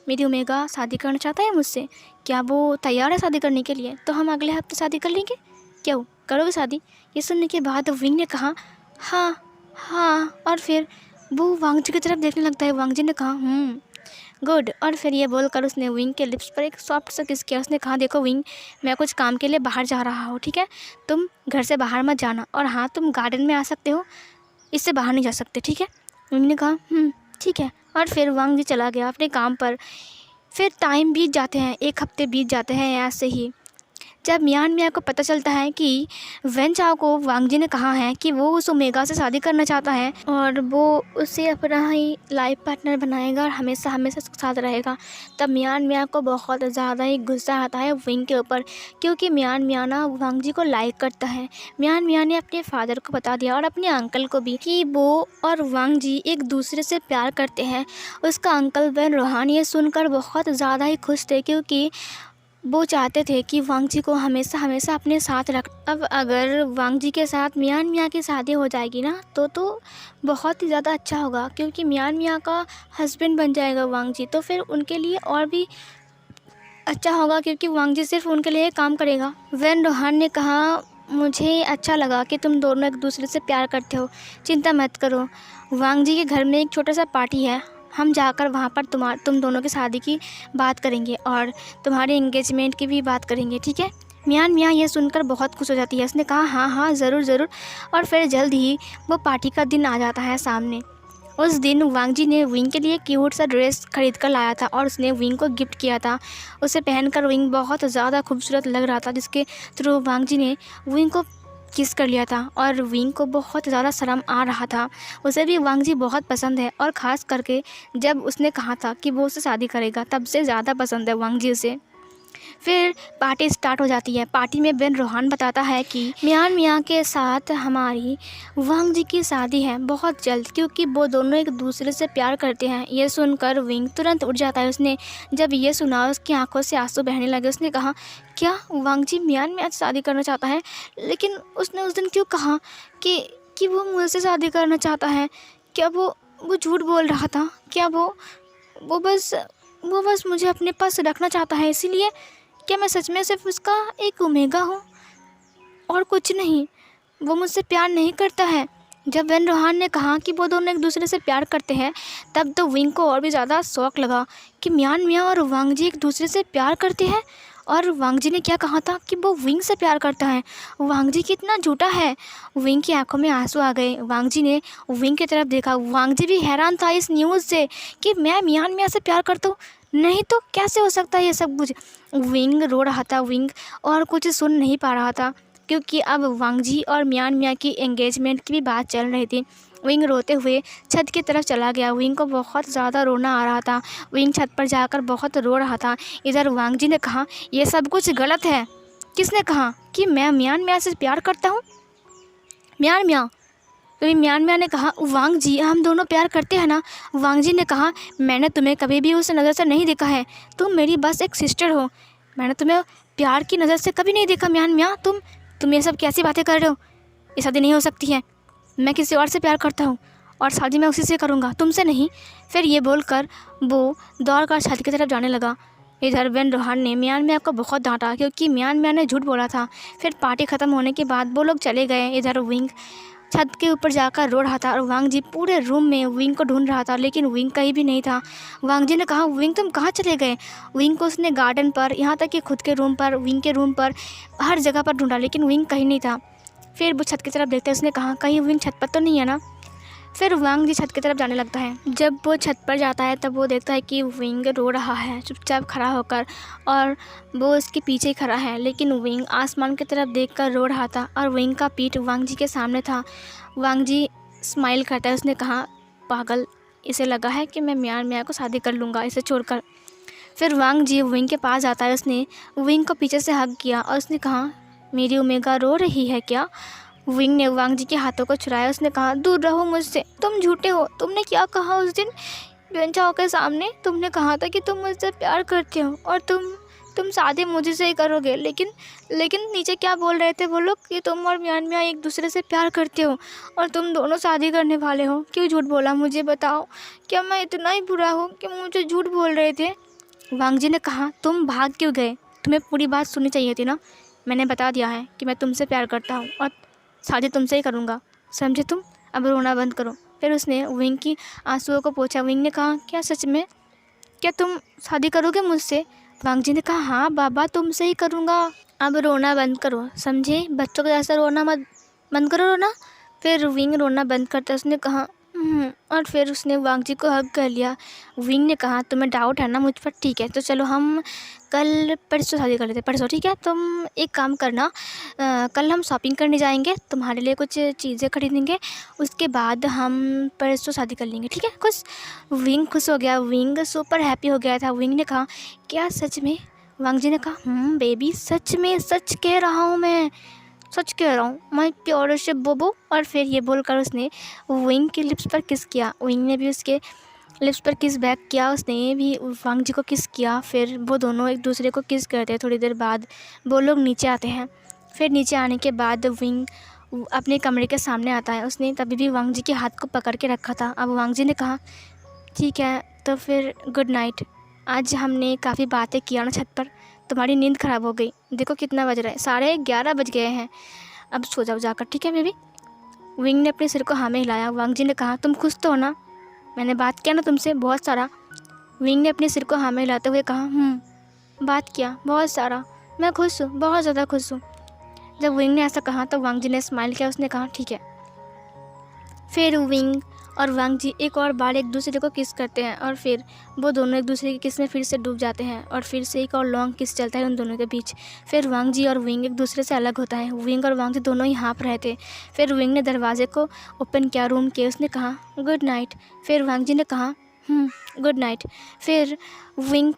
मेरी ओमेगा शादी करना चाहता है मुझसे। क्या वो तैयार है शादी करने के लिए? तो हम अगले हफ्ते शादी कर लेंगे। क्या करोगे शादी? ये सुनने के बाद विंग ने कहा, हाँ हाँ। और फिर वो वांग जी की तरफ देखने लगता है। वांग जी ने कहा, गुड। और फिर ये बोलकर उसने विंग के लिप्स पर एक सॉफ्ट सा किस किया। उसने कहा, देखो विंग, मैं कुछ काम के लिए बाहर जा रहा हूँ, ठीक है? तुम घर से बाहर मत जाना। और हाँ, तुम गार्डन में आ सकते हो, इससे बाहर नहीं जा सकते, ठीक है? विंग ने कहा, ठीक है। और फिर वांग जी चला गया अपने काम पर। फिर टाइम बीत जाते हैं, 1 हफ्ते बीत जाते हैं ऐसे ही। जब मियान मियाँ को पता चलता है कि वेन चाओ को वांग जी ने कहा है कि वो उस ओमेगा से शादी करना चाहता है और वो उसे अपना ही लाइफ पार्टनर बनाएगा और हमेशा हमेशा साथ रहेगा, तब मियान मियाँ को बहुत ज़्यादा ही गुस्सा आता है विंग के ऊपर, क्योंकि मियान मियाँ ना वांग जी को लाइक करता है। मियान मियाँ ने अपने फादर को बता दिया और अपने अंकल को भी कि वो और वांग जी एक दूसरे से प्यार करते हैं। उसका अंकल वेन रोहान ये सुनकर बहुत ज़्यादा ही खुश थे, क्योंकि वो चाहते थे कि वांग जी को हमेशा हमेशा अपने साथ रख। अब अगर वांग जी के साथ मियान मियाँ की शादी हो जाएगी ना तो बहुत ही ज़्यादा अच्छा होगा, क्योंकि मियान मियाँ का हस्बैंड बन जाएगा वांग जी। तो फिर उनके लिए और भी अच्छा होगा, क्योंकि वांग जी सिर्फ उनके लिए काम करेगा। वेन रोहान ने कहा, मुझे अच्छा लगा कि तुम दोनों एक दूसरे से प्यार करते हो, चिंता मत करो। वांग जी के घर में एक छोटा सा पार्टी है, हम जाकर वहाँ पर तुम दोनों की शादी की बात करेंगे और तुम्हारे एंगेजमेंट की भी बात करेंगे, ठीक है? मियान मियाँ ये सुनकर बहुत खुश हो जाती है। उसने कहा, हाँ हाँ, ज़रूर ज़रूर। और फिर जल्द ही वो पार्टी का दिन आ जाता है सामने। उस दिन वांग जी ने विंग के लिए क्यूट सा ड्रेस खरीद कर लाया था और उसने विंग को गिफ्ट किया था। उसे पहनकर विंग बहुत ज़्यादा खूबसूरत लग रहा था, जिसके थ्रू वांग जी ने विंग को किस कर लिया था और विंग को बहुत ज़्यादा शर्म आ रहा था। उसे भी वांग जी बहुत पसंद है और ख़ास करके जब उसने कहा था कि वो उससे शादी करेगा, तब से ज़्यादा पसंद है वांग जी उसे। फिर पार्टी स्टार्ट हो जाती है। पार्टी में वेन रोहान बताता है कि मियान मियाँ के साथ हमारी वांग जी की शादी है बहुत जल्द, क्योंकि वो दोनों एक दूसरे से प्यार करते हैं। ये सुनकर विंग तुरंत उठ जाता है। उसने जब ये सुना, उसकी आंखों से आंसू बहने लगे। उसने कहा, क्या वांग जी मियान मियाँ से शादी करना चाहता है? लेकिन उसने उस दिन क्यों कहा कि वो मुझसे शादी करना चाहता है? क्या वो झूठ बोल रहा था? क्या वो बस मुझे अपने पास रखना चाहता है? इसीलिए क्या मैं सच में सिर्फ उसका एक ओमेगा हूँ और कुछ नहीं? वो मुझसे प्यार नहीं करता है। जब वेन रोहान ने कहा कि वो दोनों एक दूसरे से प्यार करते हैं, तब तो विंग को और भी ज़्यादा शौक लगा कि मियान मियाँ और वांग जी एक दूसरे से प्यार करते हैं। और वांग जी ने क्या कहा था कि वो विंग से प्यार करता है? वांग जी कितना झूठा है। विंग की आंखों में आंसू आ गए। वांग जी ने विंग की तरफ देखा। वांग जी भी हैरान था इस न्यूज़ से कि मैं मियान मियाँ से प्यार करता हूँ, नहीं तो कैसे हो सकता है ये सब कुछ। विंग रो रहा था। विंग और कुछ सुन नहीं पा रहा था, क्योंकि अब वांग जी और मियान मियाँ की एंगेजमेंट की भी बात चल रही थी। विंग रोते हुए छत की तरफ चला गया। विंग को बहुत ज़्यादा रोना आ रहा था। विंग छत पर जाकर बहुत रो रहा था। इधर वांग जी ने कहा, ये सब कुछ गलत है। किसने कहा कि मैं मियान मियाँ से प्यार करता हूँ? मियान मियाँ? तो मियान मियाँ ने कहा, वांग जी हम दोनों प्यार करते हैं ना? वांग जी ने कहा, मैंने तुम्हें कभी भी उस नज़र से नहीं देखा है, तुम मेरी बस एक सिस्टर हो। मैंने तुम्हें प्यार की नज़र से कभी नहीं देखा। मियान मियाँ, तुम ये सब कैसी बातें कर रहे हो? ये शादी नहीं हो सकती है। मैं किसी और से प्यार करता हूँ और शादी मैं उसी से करूँगा, तुमसे नहीं। फिर ये बोलकर वो दौड़कर छत की तरफ जाने लगा। इधर वेन रोहान ने मियान मियाँ को बहुत डांटा, क्योंकि मियान मियाँ ने झूठ बोला था। फिर पार्टी ख़त्म होने के बाद वो लोग चले गए। इधर विंग छत के ऊपर जाकर रो रहा था और वांग जी पूरे रूम में विंग को ढूंढ रहा था, लेकिन विंग कहीं भी नहीं था। वांग जी ने कहा, विंग तुम कहाँ चले गए? विंग को उसने गार्डन पर, यहाँ तक कि खुद के रूम पर, विंग के रूम पर, हर जगह पर ढूंढा, लेकिन विंग कहीं नहीं था। फिर वो छत की तरफ देखते उसने कहा, कहीं विंग छत पर तो नहीं है ना? फिर वांग जी छत की तरफ जाने लगता है। जब वो छत पर जाता है तब वो देखता है कि विंग रो रहा है चुपचाप खड़ा होकर, और वो उसके पीछे ही खड़ा है, लेकिन विंग आसमान की तरफ देखकर रो रहा था और विंग का पीठ वांग जी के सामने था। वांग जी स्माइल करता है। उसने कहा, पागल, इसे लगा है कि मैं मियान मियाँ को शादी कर लूँगा इसे छोड़कर। फिर वांग जी विंग के पास जाता है। उसने विंग को पीछे से हग किया और उसने कहा, मेरी ओमेगा रो रही है क्या? विंग ने वांग जी के हाथों को छुड़ाया। उसने कहा, दूर रहो मुझसे, तुम झूठे हो। तुमने क्या कहा उस दिन वेन चाओ के सामने? तुमने कहा था कि तुम मुझसे प्यार करते हो और तुम शादी मुझे से ही करोगे, लेकिन लेकिन नीचे क्या बोल रहे थे वो लोग कि तुम और मियान मियाँ एक दूसरे से प्यार करते हो और तुम दोनों शादी करने वाले हो। क्यों झूठ बोला मुझे बताओ, क्या मैं इतना ही बुरा हूँ कि मुझे झूठ बोल रहे थे? वांग जी ने कहा, तुम भाग क्यों गए? तुम्हें पूरी बात सुननी चाहिए थी ना। मैंने बता दिया है कि मैं तुमसे प्यार करता हूँ और शादी तुमसे ही करूँगा, समझे तुम? अब रोना बंद करो। फिर उसने विंग की आंसुओं को पोंछा। विंग ने कहा, क्या सच में? क्या तुम शादी करोगे मुझसे? वांग जी ने कहा, हाँ बाबा, तुमसे ही करूँगा। अब रोना बंद करो, समझे? बच्चों के जैसा रोना मत, बंद करो रोना। फिर विंग रोना बंद करता उसने कहा, और फिर उसने वांग जी को हग कर लिया। विंग ने कहा, तुम्हें डाउट है ना मुझ पर? ठीक है, तो चलो हम कल परसों शादी कर लेते हैं। परसों ठीक है, तुम एक काम करना, कल हम शॉपिंग करने जाएंगे, तुम्हारे लिए कुछ चीज़ें खरीदेंगे, उसके बाद हम परसों शादी कर लेंगे, ठीक है? खुश? विंग खुश हो गया, विंग सुपर हैप्पी हो गया था। विंग ने कहा, क्या सच में? वांग जी ने कहा, बेबी, सच में, सच कह रहा हूँ मैं, सच कह रहा हूँ, माय प्योर से बोबो। और फिर ये बोलकर उसने विंग के लिप्स पर किस किया। विंग ने भी उसके लिप्स पर किस बैक किया, उसने भी वांग जी को किस किया। फिर वो दोनों एक दूसरे को किस करते हैं। थोड़ी देर बाद वो लोग नीचे आते हैं। फिर नीचे आने के बाद विंग अपने कमरे के सामने आता है। उसने तभी भी वांग जी के हाथ को पकड़ के रखा था। अब वांग जी ने कहा, ठीक है, तो फिर गुड नाइट। आज हमने काफ़ी बातें किया ना छत पर, तुम्हारी नींद ख़राब हो गई। देखो कितना बज रहा है, 11:30 बज गए हैं। अब सो जाओ जाकर, ठीक है बेबी? विंग ने अपने सिर को हाँ में हिलाया। वांग जी ने कहा, तुम खुश तो हो ना? मैंने बात किया ना तुमसे बहुत सारा। विंग ने अपने सिर को हाँ में हिलाते हुए कहा, बात किया बहुत सारा, मैं खुश हूँ, बहुत ज़्यादा खुश हूँ। जब विंग ने ऐसा कहा तो वांग जी ने स्माइल किया। उसने कहा, ठीक है। फिर विंग और वांग जी एक और बार एक दूसरे को किस करते हैं और फिर वो दोनों एक दूसरे की किस में फिर से डूब जाते हैं और फिर से एक और लॉन्ग किस चलता है उन दोनों के बीच। फिर वांग जी और विंग एक दूसरे से अलग होता है। विंग और वांग जी दोनों ही हाँफ रहे थे। फिर विंग ने दरवाजे को ओपन किया रूम के। उसने कहा, गुड नाइट। फिर वांग जी ने कहा, गुड नाइट। फिर विंग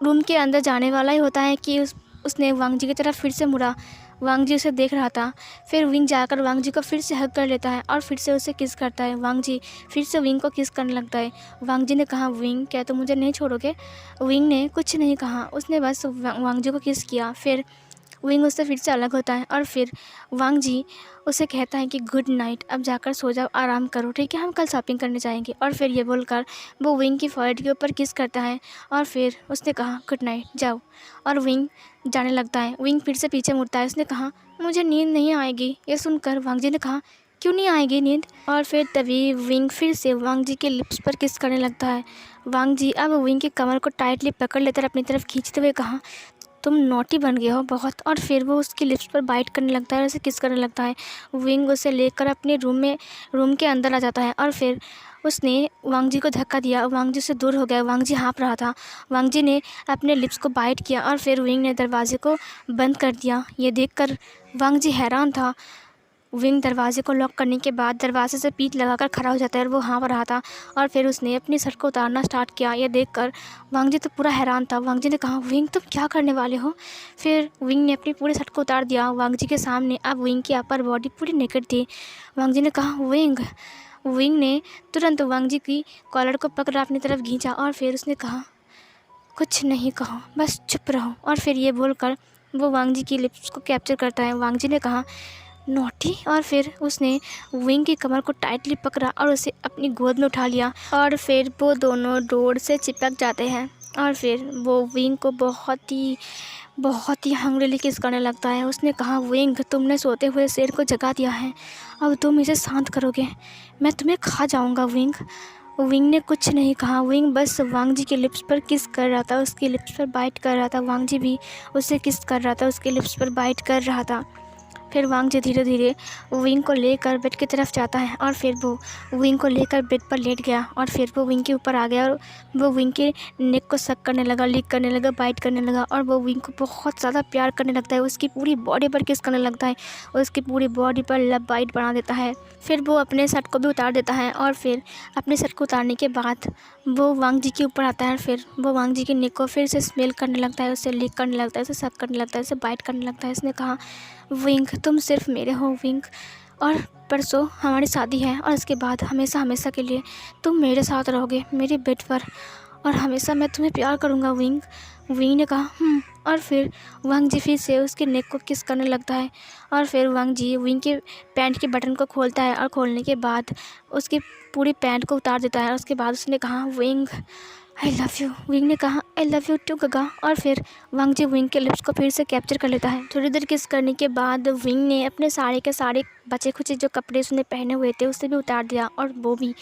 रूम के अंदर जाने वाला ही होता है कि उसने वांग जी की तरफ फिर से मुड़ा। वांग जी उसे देख रहा था। फिर विंग जाकर वांग जी को फिर से हग कर लेता है और फिर से उसे किस करता है। वांग जी फिर से विंग को किस करने लगता है। वांग जी ने कहा, विंग, क्या तुम मुझे नहीं छोड़ोगे? विंग ने कुछ नहीं कहा, उसने बस वांग जी को किस किया। फिर विंग उससे फिर से अलग होता है और फिर वांग जी उसे कहता है कि गुड नाइट, अब जाकर सो जाओ, आराम करो, ठीक है? हम कल शॉपिंग करने जाएंगे। और फिर ये बोलकर वो विंग की फॉरहेड के ऊपर किस करता है और फिर उसने कहा, गुड नाइट, जाओ। और विंग जाने लगता है। विंग फिर से पीछे मुड़ता है। उसने कहा, मुझे नींद नहीं आएगी। ये सुनकर वांग जी ने कहा, क्यों नहीं आएगी नींद? और फिर तभी विंग फिर से वांग जी के लिप्स पर किस करने लगता है। वांग जी अब विंग की कमर को टाइटली पकड़ लेकर अपनी तरफ खींचते हुए कहा, तुम नॉटी बन गए हो बहुत। और फिर वो उसके लिप्स पर बाइट करने लगता है और उसे किस करने लगता है। विंग उसे लेकर अपने रूम के अंदर आ जाता है और फिर उसने वांग जी को धक्का दिया। वांग जी से दूर हो गया। वांग जी हाँफ रहा था। वांग जी ने अपने लिप्स को बाइट किया और फिर विंग ने दरवाजे को बंद कर दिया। ये देखकर वांग जी हैरान था। विंग दरवाजे को लॉक करने के बाद दरवाजे से पीठ लगाकर खड़ा हो जाता है और वो हाँफ रहा था और फिर उसने अपनी शर्ट को उतारना स्टार्ट किया। यह देखकर वांग जी तो पूरा हैरान था। वांग जी ने कहा, विंग, तुम क्या करने वाले हो? फिर विंग ने अपनी पूरी शर्ट को उतार दिया वांग जी के सामने। अब विंग की अपर बॉडी पूरी नेकेड थी। वांग जी ने कहा, विंग ने तुरंत वांग जी की कॉलर को पकड़ा अपनी तरफ खींचा और फिर उसने कहा, कुछ नहीं कहो, बस चुप रहो। और फिर ये बोलकर वो वांग जी की लिप्स को कैप्चर करता है। वांग जी ने कहा, नॉटी। और फिर उसने विंग की कमर को टाइटली पकड़ा और उसे अपनी गोद में उठा लिया और फिर वो दोनों डोर से चिपक जाते हैं और फिर वो विंग को बहुत ही हंग्रीली किस करने लगता है। उसने कहा, विंग, तुमने सोते हुए शेर को जगा दिया है, अब तुम इसे शांत करोगे, मैं तुम्हें खा जाऊंगा। विंग ने कुछ नहीं कहा। विंग बस वांग जी के लिप्स पर किस कर रहा था, उसके लिप्स पर बाइट कर रहा था। वांग जी भी उसे किस कर रहा था, उसके लिप्स पर बाइट कर रहा था। फिर वांग जी धीरे धीरे विंग को लेकर बेड की तरफ जाता है और फिर वो विंग को लेकर बेड पर लेट गया और फिर वो विंग के ऊपर आ गया और वो विंग के नेक को सक करने लगा, लिक करने लगा, बाइट करने लगा और वो विंग को बहुत ज़्यादा प्यार करने लगता है। उसकी पूरी बॉडी पर किस करने लगता है और उसकी पूरी बॉडी पर लब बाइट बना देता है। फिर वो अपने शर्ट को भी उतार देता है और फिर अपने शर्ट को उतारने के बाद वो वांग जी के ऊपर आता है। फिर वो वांग जी के नेक को फिर से स्मेल करने लगता है, उसे लिक करने लगता है, उसे सक करने लगता है, उसे बाइट करने लगता है। उसने कहा, विंग, तुम सिर्फ मेरे हो विंग, और परसों हमारी शादी है और इसके बाद हमेशा हमेशा के लिए तुम मेरे साथ रहोगे मेरे बेड पर और हमेशा मैं तुम्हें प्यार करूँगा विंग। विंग ने कहा और फिर वांग जी फिर से उसके नेक को किस करने लगता है। और फिर वांग जी विंग के पैंट के बटन को खोलता है और खोलने के बाद उसकी पूरी पैंट को उतार देता है। और उसके बाद उसने कहा wing I love you. Wing ने कहा आई लव यू टू गगा। और फिर वांग जी विंग के लिप्स को फिर से कैप्चर कर लेता है। थोड़ी देर किस करने के बाद विंग ने अपने सारे के सारे बचे खुचे जो कपड़े उसने पहने हुए थे उसे भी उतार दिया और वो भी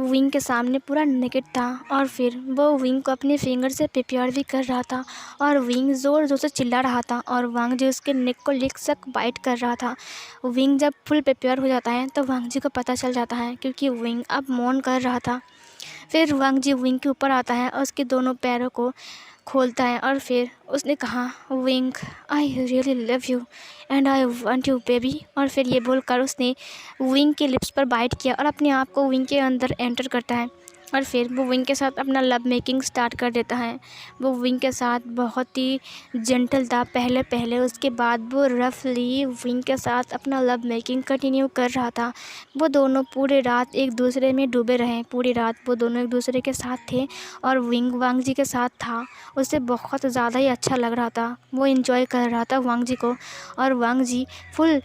विंग के सामने पूरा नेकेड था। और फिर वो विंग को अपने फिंगर से प्रिपेयर भी कर रहा था और विंग ज़ोर ज़ोर से चिल्ला रहा था और वांग जी उसके नेक को लिक सक बाइट कर रहा था। विंग जब फुल प्रिपेयर हो जाता है तो वांग जी को पता चल जाता है क्योंकि विंग अब मौन कर रहा था। फिर वांग जी विंग के ऊपर आता है और उसके दोनों पैरों को खोलता है और फिर उसने कहा wing I really love you and I want you baby. और फिर ये बोलकर उसने विंग के लिप्स पर बाइट किया और अपने आप को विंग के अंदर एंटर करता है। और फिर वो विंग के साथ अपना लव मेकिंग स्टार्ट कर देता है। वो विंग के साथ बहुत ही जेंटल था पहले पहले, उसके बाद वो रफली विंग के साथ अपना लव मेकिंग कंटिन्यू कर रहा था। वो दोनों पूरे रात एक दूसरे में डूबे रहे। पूरी रात वो दोनों एक दूसरे के साथ थे और विंग वांग जी के साथ था। उसे बहुत ज़्यादा ही अच्छा लग रहा था। वो इन्जॉय कर रहा था वांग जी को और वांग जी फुल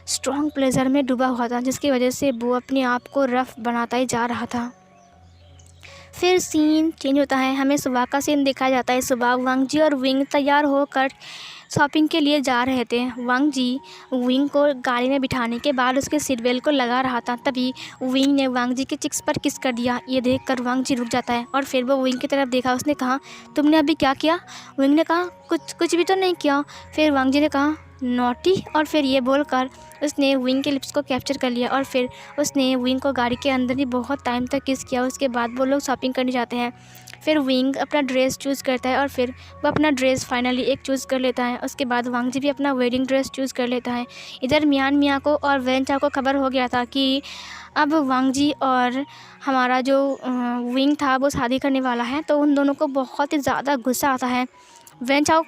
स्ट्रॉन्ग प्लेजर में डूबा हुआ था, जिसकी वजह से वो अपने आप को रफ बनाता ही जा रहा था। फिर सीन चेंज होता है, हमें सुबह का सीन दिखाया जाता है। सुबह वांग जी और विंग तैयार होकर शॉपिंग के लिए जा रहे थे। वांग जी विंग को गाड़ी में बिठाने के बाद उसके सीट बेल्ट को लगा रहा था, तभी विंग ने वांग जी के चिक्स पर किस कर दिया। ये देखकर वांग जी रुक जाता है और फिर वो विंग की तरफ देखा। उसने कहा तुमने अभी क्या किया? विंग ने कहा कुछ भी तो नहीं किया। फिर वांग जी ने कहा नॉटी। और फिर ये बोलकर उसने विंग के लिप्स को कैप्चर कर लिया और फिर उसने विंग को गाड़ी के अंदर ही बहुत टाइम तक किस किया। उसके बाद वो लोग शॉपिंग करने जाते हैं। फिर विंग अपना ड्रेस चूज़ करता है और फिर वो अपना ड्रेस फाइनली एक चूज़ कर लेता है। उसके बाद वांग जी भी अपना वेडिंग ड्रेस चूज़ कर लेता है। इधर मियान मियाँ को और वेन चाओ को खबर हो गया था कि अब वांग जी और हमारा जो विंग था वो शादी करने वाला है। तो उन दोनों को बहुत ही ज़्यादा गुस्सा आता है। वेन चाओ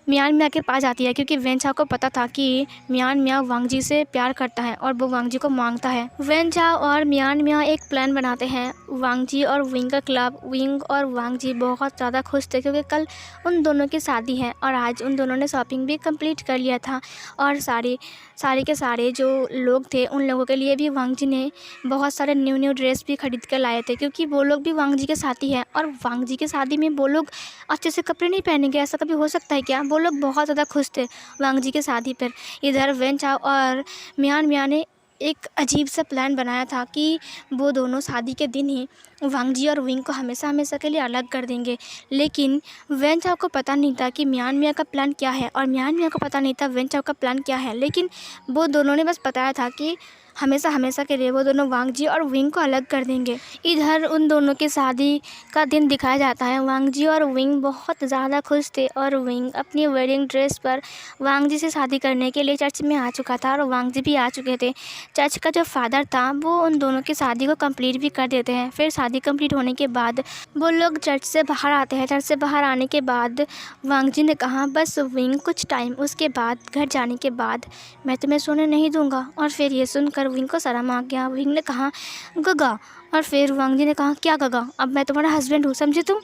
मियान मियाँ के पास जाती है क्योंकि वेन चाओ को पता था कि मियान मियाँ वांग जी से प्यार करता है और वो वांग जी को मांगता है। वेन चाओ और मियान मियाँ एक प्लान बनाते हैं, वांग जी और विंग का क्लब। विंग और वांग जी बहुत ज़्यादा खुश थे क्योंकि कल उन दोनों की शादी है और आज उन दोनों ने शॉपिंग भी कंप्लीट कर लिया था। और सारे के सारे जो लोग थे उन लोगों के लिए भी वांग जी ने बहुत सारे न्यू ड्रेस भी खरीद कर लाए थे क्योंकि वो लोग भी वांग जी के साथी हैं। और वांग जी की शादी में वो लोग अच्छे से कपड़े नहीं पहनेंगे, ऐसा कभी हो सकता है क्या? वो लोग बहुत ज़्यादा खुश थे वांग जी की शादी पर। इधर वेन चाओ और मियान मियाँ ने एक अजीब सा प्लान बनाया था कि वो दोनों शादी के दिन ही वांग जी और विंग को हमेशा हमेशा के लिए अलग कर देंगे। लेकिन वेन चाओ को पता नहीं था कि मियान मियाँ का प्लान क्या है और मियान मियाँ को पता नहीं था वेन चाओ का प्लान क्या है। लेकिन वो दोनों ने बस बताया था कि हमेशा हमेशा के लिए वो दोनों वांग जी और विंग को अलग कर देंगे। इधर उन दोनों की शादी का दिन दिखाया जाता है। वांग जी और विंग बहुत ज़्यादा खुश थे और विंग अपनी वेडिंग ड्रेस पर वांग जी से शादी करने के लिए चर्च में आ चुका था और वांग जी भी आ चुके थे। चर्च का जो फादर था वो उन दोनों की शादी को कंप्लीट भी कर देते हैं। फिर शादी कंप्लीट होने के बाद वो लोग चर्च से बाहर आते हैं। चर्च से बाहर आने के बाद वांग जी ने कहा बस विंग कुछ टाइम, उसके बाद घर जाने के बाद मैं तुम्हें सोने नहीं दूंगा। और फिर ये सुनकर विंग को शर्म आ गया। विंग ने कहा गगा। और फिर वांग जी ने कहा क्या गगा? अब मैं तुम्हारा हस्बैंड हूँ, समझे तुम,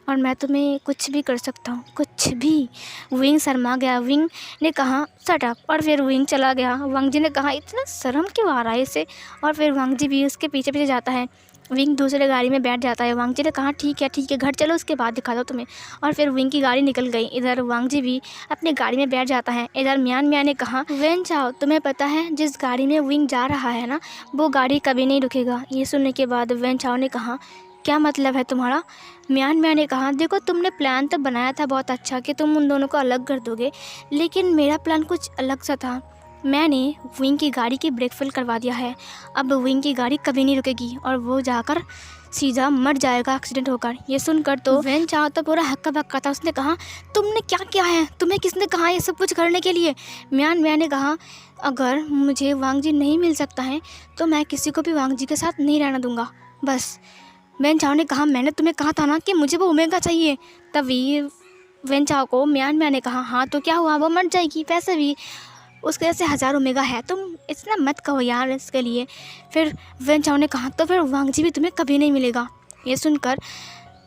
और मैं तुम्हें कुछ भी कर सकता हूँ, कुछ भी। विंग शर्मा गया। विंग ने कहा शट अप। और फिर विंग चला गया। वांग जी ने कहा इतना शर्म क्यों आ रहा है इसे? और फिर वांग जी भी उसके पीछे पीछे जाता है। विंग दूसरे गाड़ी में बैठ जाता है। वांग जी ने कहा ठीक है घर चलो, उसके बाद दिखा दो तुम्हें। और फिर विंग की गाड़ी निकल गई। इधर वांग जी भी अपनी गाड़ी में बैठ जाता है। इधर मियान मियाँ ने कहा वेन चाओ तुम्हें पता है जिस गाड़ी में विंग जा रहा है ना, वो गाड़ी कभी नहीं रुकेगा। ये सुनने के बाद वेन चाओ ने कहा क्या मतलब है तुम्हारा? मियान मियाँ ने कहा देखो तुमने प्लान तो बनाया था बहुत अच्छा कि तुम उन दोनों को अलग कर दोगे, लेकिन मेरा प्लान कुछ अलग सा था। मैंने विंग की गाड़ी की ब्रेक फेल करवा दिया है। अब विंग की गाड़ी कभी नहीं रुकेगी और वो जाकर सीधा मर जाएगा एक्सीडेंट होकर। ये सुनकर तो वेन चाओ तो पूरा हक्का बक्का था। उसने कहा तुमने क्या किया है? तुम्हें किसने कहा ये सब कुछ करने के लिए? मियान मियाँ ने कहा अगर मुझे वांग जी नहीं मिल सकता है तो मैं किसी को भी वांग जी के साथ नहीं रहना दूंगा, बस। वेन चाओ ने कहा मैंने तुम्हें कहा था ना कि मुझे वो ओमेगा चाहिए। तभी वेन चाओ को मियान मियाँ ने कहा हाँ तो क्या हुआ, वो मर जाएगी, पैसे भी उसके जैसे 1000 ओमेगा है, तुम इतना मत कहो यार इसके लिए। फिर वेन चाओ ने कहा तो फिर वांग जी भी तुम्हें कभी नहीं मिलेगा। ये सुनकर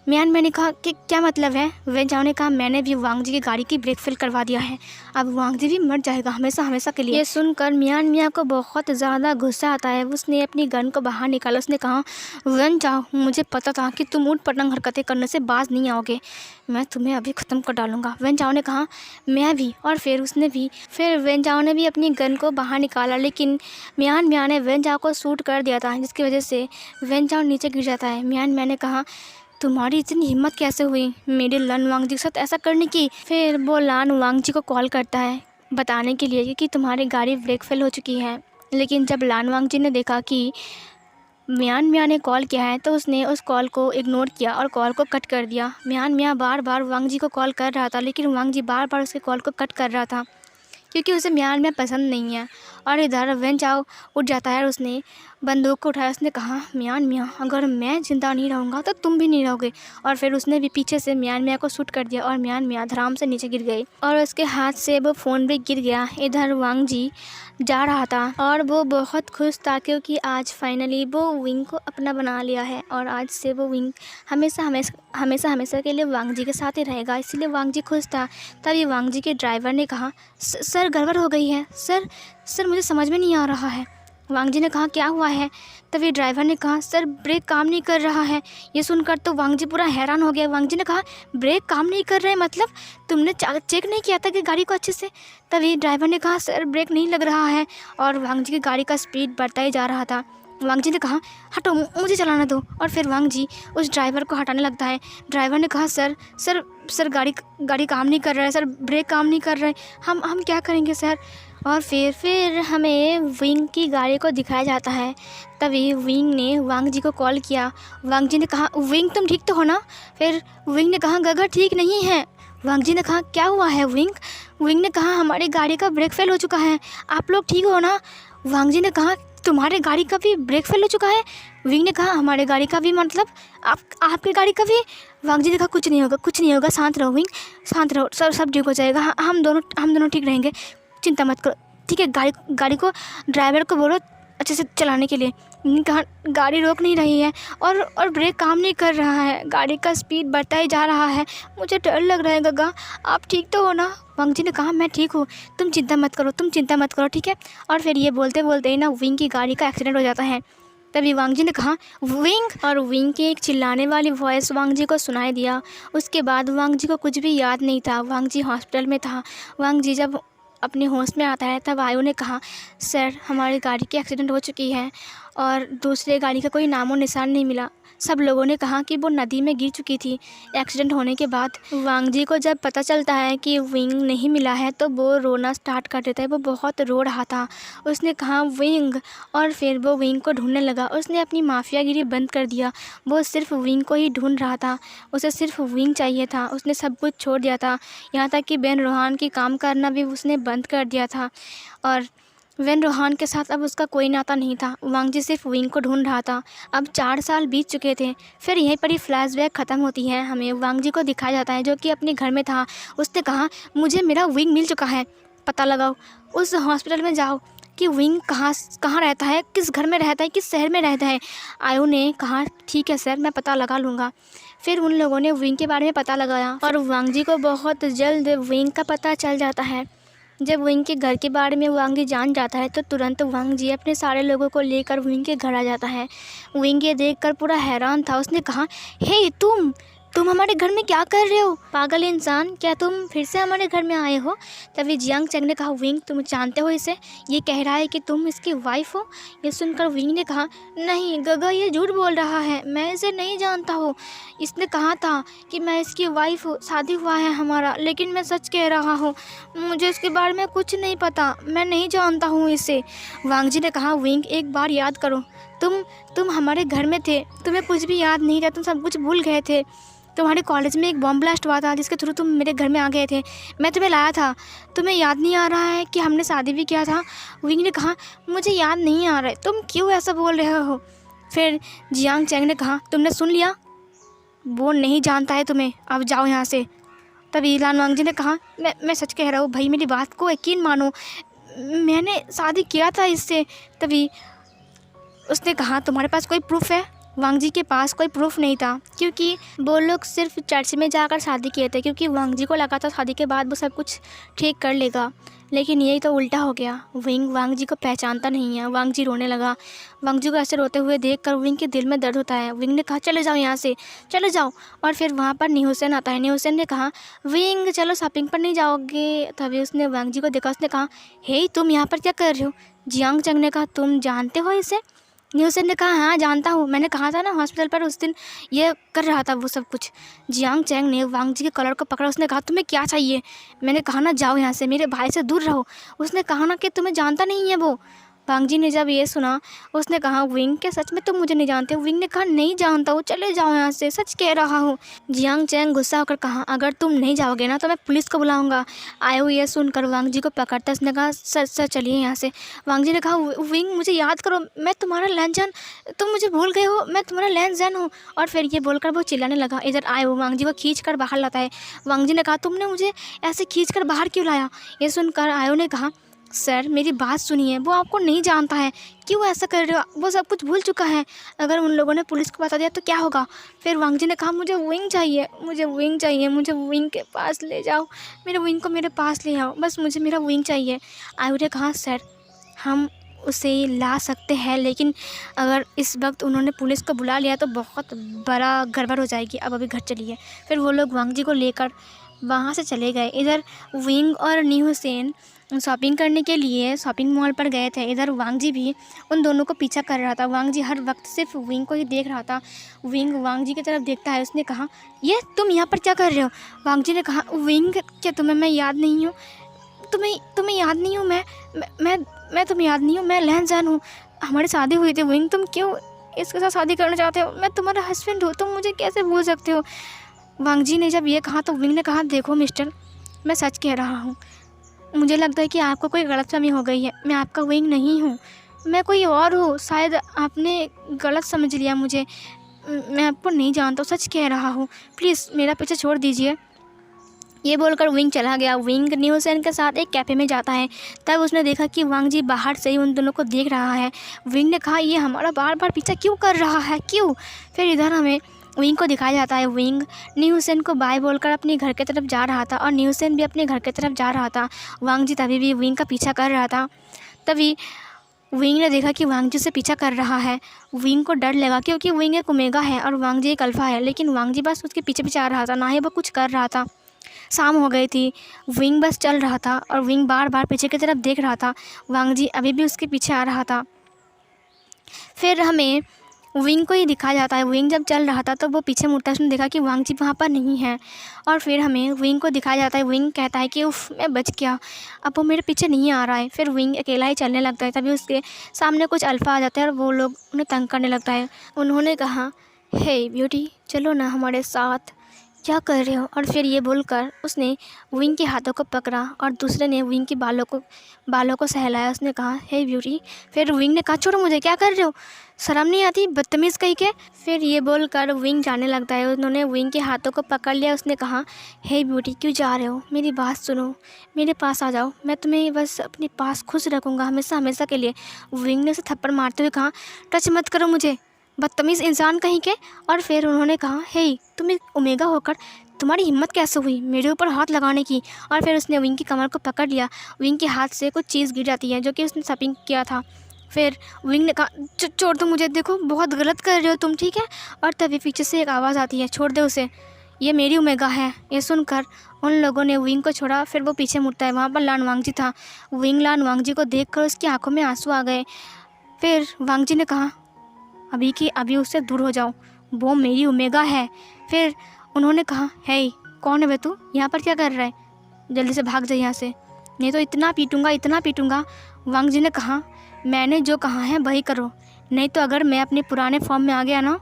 मियान मैंने कहा कि क्या मतलब है? वेन चाओ ने कहा मैंने भी वांग जी की गाड़ी की ब्रेक फेल करवा दिया है, अब वांग जी भी मर जाएगा हमेशा हमेशा के लिए। ये सुनकर मियान मियाँ को बहुत ज़्यादा गुस्सा आता है। उसने अपनी गन को बाहर निकाला। उसने कहा वेन चाओ, मुझे पता था कि तुम ऊट पटंग हरकतें करने से बाज नहीं आओगे, मैं तुम्हें अभी ख़त्म कर डालूंगा। वेन चाओ ने कहा मैं भी। और फिर वेन चाओ ने भी अपनी गन को बाहर निकाला, लेकिन मियान मियाँ ने वेन चाओ को शूट कर दिया था, जिसकी वजह से वेन चाओ नीचे गिर जाता है। मियान मियाँ ने कहा तुम्हारी इतनी हिम्मत कैसे हुई मेरे लन वांग जी के साथ ऐसा करने की? फिर वो लान वांग जी को कॉल करता है बताने के लिए कि तुम्हारी गाड़ी ब्रेक फेल हो चुकी है। लेकिन जब लान वांग जी ने देखा कि मियान मियाँ ने कॉल किया है तो उसने उस कॉल को इग्नोर किया और कॉल को कट कर दिया। मियान मियाँ बार बार वांग जी को कॉल कर रहा था, लेकिन वांग जी बार बार उसके कॉल को कट कर रहा था क्योंकि उसे मियान मियाँ पसंद नहीं है। और इधर वेन चाओ उठ जाता है और उसने बंदूक को उठाया। उसने कहा मियान मियाँ, अगर मैं ज़िंदा नहीं रहूँगा तो तुम भी नहीं रहोगे। और फिर उसने भी पीछे से मियान मियाँ को शूट कर दिया और मियान मियाँ धड़ाम से नीचे गिर गई और उसके हाथ से वो फ़ोन भी गिर गया। इधर वांग जी जा रहा था और वो बहुत खुश था क्योंकि आज फाइनली वो विंग को अपना बना लिया है और आज से वो विंग हमेशा हमेशा हमेशा हमेशा के लिए वांग जी के साथ ही रहेगा। इसीलिए वांग जी खुश था। तभी वांग जी के ड्राइवर ने कहा सर गड़बड़ हो गई है, सर मुझे समझ में नहीं आ रहा है। वांग जी ने कहा क्या हुआ है? तभी ड्राइवर ने कहा सर ब्रेक काम नहीं कर रहा है। ये सुनकर तो वांग जी पूरा हैरान हो गया। वांग जी ने कहा ब्रेक काम नहीं कर रहे मतलब तुमने चेक नहीं किया था कि गाड़ी को अच्छे से? तभी ड्राइवर ने कहा सर ब्रेक नहीं लग रहा है और वांग जी की गाड़ी का स्पीड बढ़ता ही जा रहा था। वांग जी ने कहा हटो मुझे चलाना दो और फिर वांग जी उस ड्राइवर को हटाने लगता है। ड्राइवर ने कहा सर गाड़ी काम नहीं कर रहा है, सर ब्रेक काम नहीं कर रहा है, हम क्या करेंगे सर? और फिर हमें विंग की गाड़ी को दिखाया जाता है। तभी विंग ने वांग जी को कॉल किया। वांग जी ने कहा विंग तुम ठीक तो हो ना? फिर विंग ने कहा गगर ठीक नहीं है। वांग जी ने कहा क्या हुआ है विंग? विंग ने कहा हमारी गाड़ी का ब्रेक फेल हो चुका है, आप लोग ठीक हो ना? वांग जी ने कहा तुम्हारे गाड़ी का भी ब्रेक फेल हो चुका है? विंग ने कहा हमारे गाड़ी का भी मतलब आपकी गाड़ी का भी? वांग जी ने कहा कुछ नहीं होगा, शांत रहो विंग, शांत रहो, सब ठीक हो जाएगा, हम दोनों ठीक रहेंगे, चिंता मत करो। ठीक है, गाड़ी को ड्राइवर को बोलो अच्छे से चलाने के लिए। कहा गाड़ी रोक नहीं रही है और ब्रेक काम नहीं कर रहा है, गाड़ी का स्पीड बढ़ता ही जा रहा है, मुझे डर लग रहा है गगा, आप ठीक तो हो ना? वांग जी ने कहा मैं ठीक हूँ, तुम चिंता मत करो ठीक है। और फिर ये बोलते बोलते ही ना विंग की गाड़ी का एक्सीडेंट हो जाता है। तभी वांग जी ने कहा विंग, और विंग की एक चिल्लाने वाली वॉइस वांग जी को सुनाई दिया। उसके बाद वांग जी को कुछ भी याद नहीं था। वांग जी हॉस्पिटल में था। वांग जी जब अपने होश में आता है तब आयु ने कहा सर हमारी गाड़ी की एक्सीडेंट हो चुकी है और दूसरे गाड़ी का कोई नामो निशान नहीं मिला। सब लोगों ने कहा कि वो नदी में गिर चुकी थी एक्सीडेंट होने के बाद। वांग जी को जब पता चलता है कि विंग नहीं मिला है तो वो रोना स्टार्ट कर देता है। वो बहुत रो रहा था। उसने कहा विंग, और फिर वो विंग को ढूंढने लगा। उसने अपनी माफियागिरी बंद कर दिया। वो सिर्फ विंग को ही ढूंढ रहा था, उसे सिर्फ विंग चाहिए था। उसने सब कुछ छोड़ दिया था, यहाँ तक कि बेन रोहान की काम करना भी उसने बंद कर दिया था और वेन रोहान के साथ अब उसका कोई नाता नहीं था। वांग जी सिर्फ विंग को ढूंढ रहा था। अब 4 साल बीत चुके थे। फिर यहीं पर ही फ्लैशबैक ख़त्म होती है। हमें वांग जी को दिखाया जाता है जो कि अपने घर में था। उसने कहा मुझे मेरा विंग मिल चुका है, पता लगाओ, उस हॉस्पिटल में जाओ कि विंग कहाँ रहता है, किस घर में रहता है, किस शहर में रहता है। आयु ने कहा ठीक है सर, मैं पता लगा लूँगा। फिर उन लोगों ने विंग के बारे में पता लगाया और वांग जी को बहुत जल्द विंग का पता चल जाता है। जब विंग के घर के बारे में वांग जी जान जाता है तो तुरंत वांग जी अपने सारे लोगों को लेकर विंग के घर आ जाता है। विंग ये देखकर पूरा हैरान था। उसने कहा हे तुम हमारे घर में क्या कर रहे हो, पागल इंसान, क्या तुम फिर से हमारे घर में आए हो? तभी जियांग चैंग ने कहा विंग तुम जानते हो इसे, ये कह रहा है कि तुम इसकी वाइफ हो। ये सुनकर विंग ने कहा नहीं गगा, ये झूठ बोल रहा है, मैं इसे नहीं जानता हूँ। इसने कहा था कि मैं इसकी वाइफ हूँ, शादी हुआ है हमारा, लेकिन मैं सच कह रहा हूँ, मुझे इसके बारे में कुछ नहीं पता, मैं नहीं जानता हूँ इसे। वांग जी ने कहा विंग एक बार याद करो, तुम हमारे घर में थे, तुम्हें कुछ भी याद नहीं था, तुम सब कुछ भूल गए थे। तुम्हारे कॉलेज में एक बॉम्ब ब्लास्ट हुआ था जिसके थ्रू तुम मेरे घर में आ गए थे, मैं तुम्हें लाया था, तुम्हें याद नहीं आ रहा है कि हमने शादी भी किया था? विंग ने कहा मुझे याद नहीं आ रहा है, तुम क्यों ऐसा बोल रहे हो? फिर जियांग चैंग ने कहा तुमने सुन लिया, वो नहीं जानता है तुम्हें, अब जाओ यहाँ से। तभी लान वांग जी ने कहा मैं सच कह रहा हूँ भाई, मेरी बात को यकीन मानो, मैंने शादी किया था इससे। तभी उसने कहा तुम्हारे पास कोई प्रूफ है? वांग जी के पास कोई प्रूफ नहीं था, क्योंकि वो लोग सिर्फ चर्च में जाकर शादी किए थे, क्योंकि वांग जी को लगा था शादी के बाद वो सब कुछ ठीक कर लेगा। लेकिन यही तो उल्टा हो गया। विंग वांग जी को पहचानता नहीं है। वांग जी रोने लगा। वांग जी को ऐसे रोते हुए देखकर विंग के दिल में दर्द होता है। विंग ने कहा चले जाओ यहाँ से, चले जाओ। और फिर वहाँ पर न्यूसेन आता है। न्यूसेन ने कहा विंग चलो शॉपिंग पर नहीं जाओगे। तभी उसने वांग जी को देखा। उसने कहा हे तुम यहाँ पर क्या कर रहे हो। जियांग चंग ने कहा तुम जानते हो इसे। न्यूसेन ने कहा हाँ जानता हूँ, मैंने कहा था ना हॉस्पिटल पर उस दिन ये कर रहा था वो सब कुछ। जियांग चैंग ने वांग जी के कॉलर को पकड़ा। उसने कहा तुम्हें क्या चाहिए। मैंने कहा ना जाओ यहाँ से, मेरे भाई से दूर रहो। उसने कहा ना कि तुम्हें जानता नहीं है वो। वांग जी ने जब ये सुना उसने कहा विंग क्या सच में तुम मुझे नहीं जानते हो। विंग ने कहा नहीं जानता हूँ, चले जाओ यहाँ से, सच कह रहा हूँ। जियांग चैंग गुस्सा होकर कहा अगर तुम नहीं जाओगे ना तो मैं पुलिस को बुलाऊंगा। आयो ये सुनकर वांग जी को पकड़ता उसने कहा सच सच चलिए यहाँ से। वांग जी ने कहा विंग मुझे याद करो, मैं तुम्हारा लैंजन, तुम मुझे भूल गए हो, मैं तुम्हारा लैंजन हूँ। और फिर ये बोलकर वो चिल्लाने लगा। इधर आयो वांग जी को खींच कर बाहर लाता है। वांग जी ने कहा तुमने मुझे ऐसे खींच कर बाहर क्यों लाया। ये सुनकर आयो ने कहा सर मेरी बात सुनिए, वो आपको नहीं जानता है, क्यों ऐसा कर रहे हो, वो सब कुछ भूल चुका है। अगर उन लोगों ने पुलिस को बता दिया तो क्या होगा। फिर वांग जी ने कहा मुझे विंग चाहिए, मुझे विंग चाहिए, मुझे विंग के पास ले जाओ, मेरे विंग को मेरे पास ले आओ, बस मुझे मेरा विंग चाहिए। आयु ने कहा सर हम उसे ला सकते हैं, लेकिन अगर इस वक्त उन्होंने पुलिस को बुला लिया तो बहुत बड़ा गड़बड़ हो जाएगी, अब अभी घर चलिए। फिर वो लोग वांग जी को लेकर वहाँ से चले गए। इधर विंग और न्यू सेन शॉपिंग करने के लिए शॉपिंग मॉल पर गए थे। इधर वांग जी भी उन दोनों को पीछा कर रहा था। वांग जी हर वक्त सिर्फ विंग को ही देख रहा था। विंग वांग जी की तरफ देखता है। उसने कहा ये तुम यहाँ पर क्या कर रहे हो। वांग जी ने कहा विंग क्या तुम्हें मैं याद नहीं हूँ, तुम्हें याद नहीं हूँ, मैं तुम्हें याद नहीं हूँ, मैं लहनजान हूँ, हमारी शादी हुई थी विंग, तुम क्यों इसके साथ शादी करना चाहते हो, मैं तुम्हारा हस्बैंड हूँ, तुम मुझे कैसे भूल सकते हो। वांग जी ने जब ये कहा तो विंग ने कहा देखो मिस्टर मैं सच कह रहा हूँ, मुझे लगता है कि आपको कोई गलतफहमी हो गई है, मैं आपका विंग नहीं हूँ, मैं कोई और हूँ, शायद आपने गलत समझ लिया मुझे, मैं आपको नहीं जानता, सच कह रहा हूँ, प्लीज़ मेरा पीछे छोड़ दीजिए। ये बोलकर विंग चला गया। विंग न्यू सेन के साथ एक कैफ़े में जाता है। तब उसने देखा कि वांग जी बाहर से ही उन दोनों को देख रहा है। विंग ने कहा ये हमारा बार बार पीछा क्यों कर रहा है, क्यों। फिर इधर हमें विंग को दिखाया जाता है। विंग न्यू सेन को बाय बोलकर अपने घर की तरफ जा रहा था और न्यू सेन भी अपने घर की तरफ जा रहा था। वांग जी तभी भी विंग का पीछा कर रहा था। तभी विंग ने देखा कि वांग जी से पीछा कर रहा है। विंग को डर लगा क्योंकि विंग एक ओमेगा है और वांग जी एक अल्फा है, लेकिन वांग जी बस उसके पीछे पीछे आ रहा था, ना ही वो कुछ कर रहा था। शाम हो गई थी। विंग बस चल रहा था और विंग बार बार पीछे की तरफ देख रहा था। वांग जी अभी भी उसके पीछे आ रहा था। फिर हमें विंग को ही दिखाया जाता है। विंग जब चल रहा था तो वो पीछे मुड़ता है। उसने देखा कि वांग जी वहाँ पर नहीं है और फिर हमें विंग को दिखाया जाता है। विंग कहता है कि उफ मैं बच गया, अब वो मेरे पीछे नहीं आ रहा है। फिर विंग अकेला ही चलने लगता है। तभी उसके सामने कुछ अल्फ़ा आ जाता है और वो लोग उन्हें तंग करने लगता है। उन्होंने कहा हे ब्यूटी चलो ना हमारे साथ, क्या कर रहे हो। और फिर ये बोलकर उसने विंग के हाथों को पकड़ा और दूसरे ने विंग के बालों को सहलाया। उसने कहा हे ब्यूटी। फिर विंग ने कहा छोड़ो मुझे, क्या कर रहे हो, शर्म नहीं आती, बदतमीज़ कहीं के। फिर ये बोलकर विंग जाने लगता है। उन्होंने विंग के हाथों को पकड़ लिया। उसने कहा हे ब्यूटी क्यों जा रहे हो, मेरी बात सुनो, मेरे पास आ जाओ, मैं तुम्हें बस अपने पास खुश रखूँगा हमेशा हमेशा के लिए। विंग ने उसे थप्पड़ मारते हुए कहा टच मत करो मुझे, बदतमीज़ इंसान कहीं के। और फिर उन्होंने कहा हे तुम एक ओमेगा होकर तुम्हारी हिम्मत कैसे हुई मेरे ऊपर हाथ लगाने की। और फिर उसने विंग की कमर को पकड़ लिया। विंग के हाथ से कुछ चीज़ गिर जाती है जो कि उसने शॉपिंग किया था। फिर विंग ने कहा छोड़ दो मुझे, देखो बहुत गलत कर रहे हो तुम, ठीक है। और तभी पीछे से एक आवाज़ आती है छोड़ दे उसे, ये मेरी ओमेगा है। ये सुनकर उन लोगों ने विंग को छोड़ा। फिर वो पीछे मुड़ता है। वहाँ पर लान वांग जी था। विंग लान वांग जी को देख कर उसकी आँखों में आंसू आ गए। फिर वांग जी ने कहा अभी उससे दूर हो जाओ, वो मेरी ओमेगा है। फिर उन्होंने कहा हे कौन है बे तू, यहाँ पर क्या कर रहा है, जल्दी से भाग जा यहाँ से, नहीं तो इतना पीटूंगा। वांग जी ने कहा मैंने जो कहा है वही करो, नहीं तो अगर मैं अपने पुराने फॉर्म में आ गया ना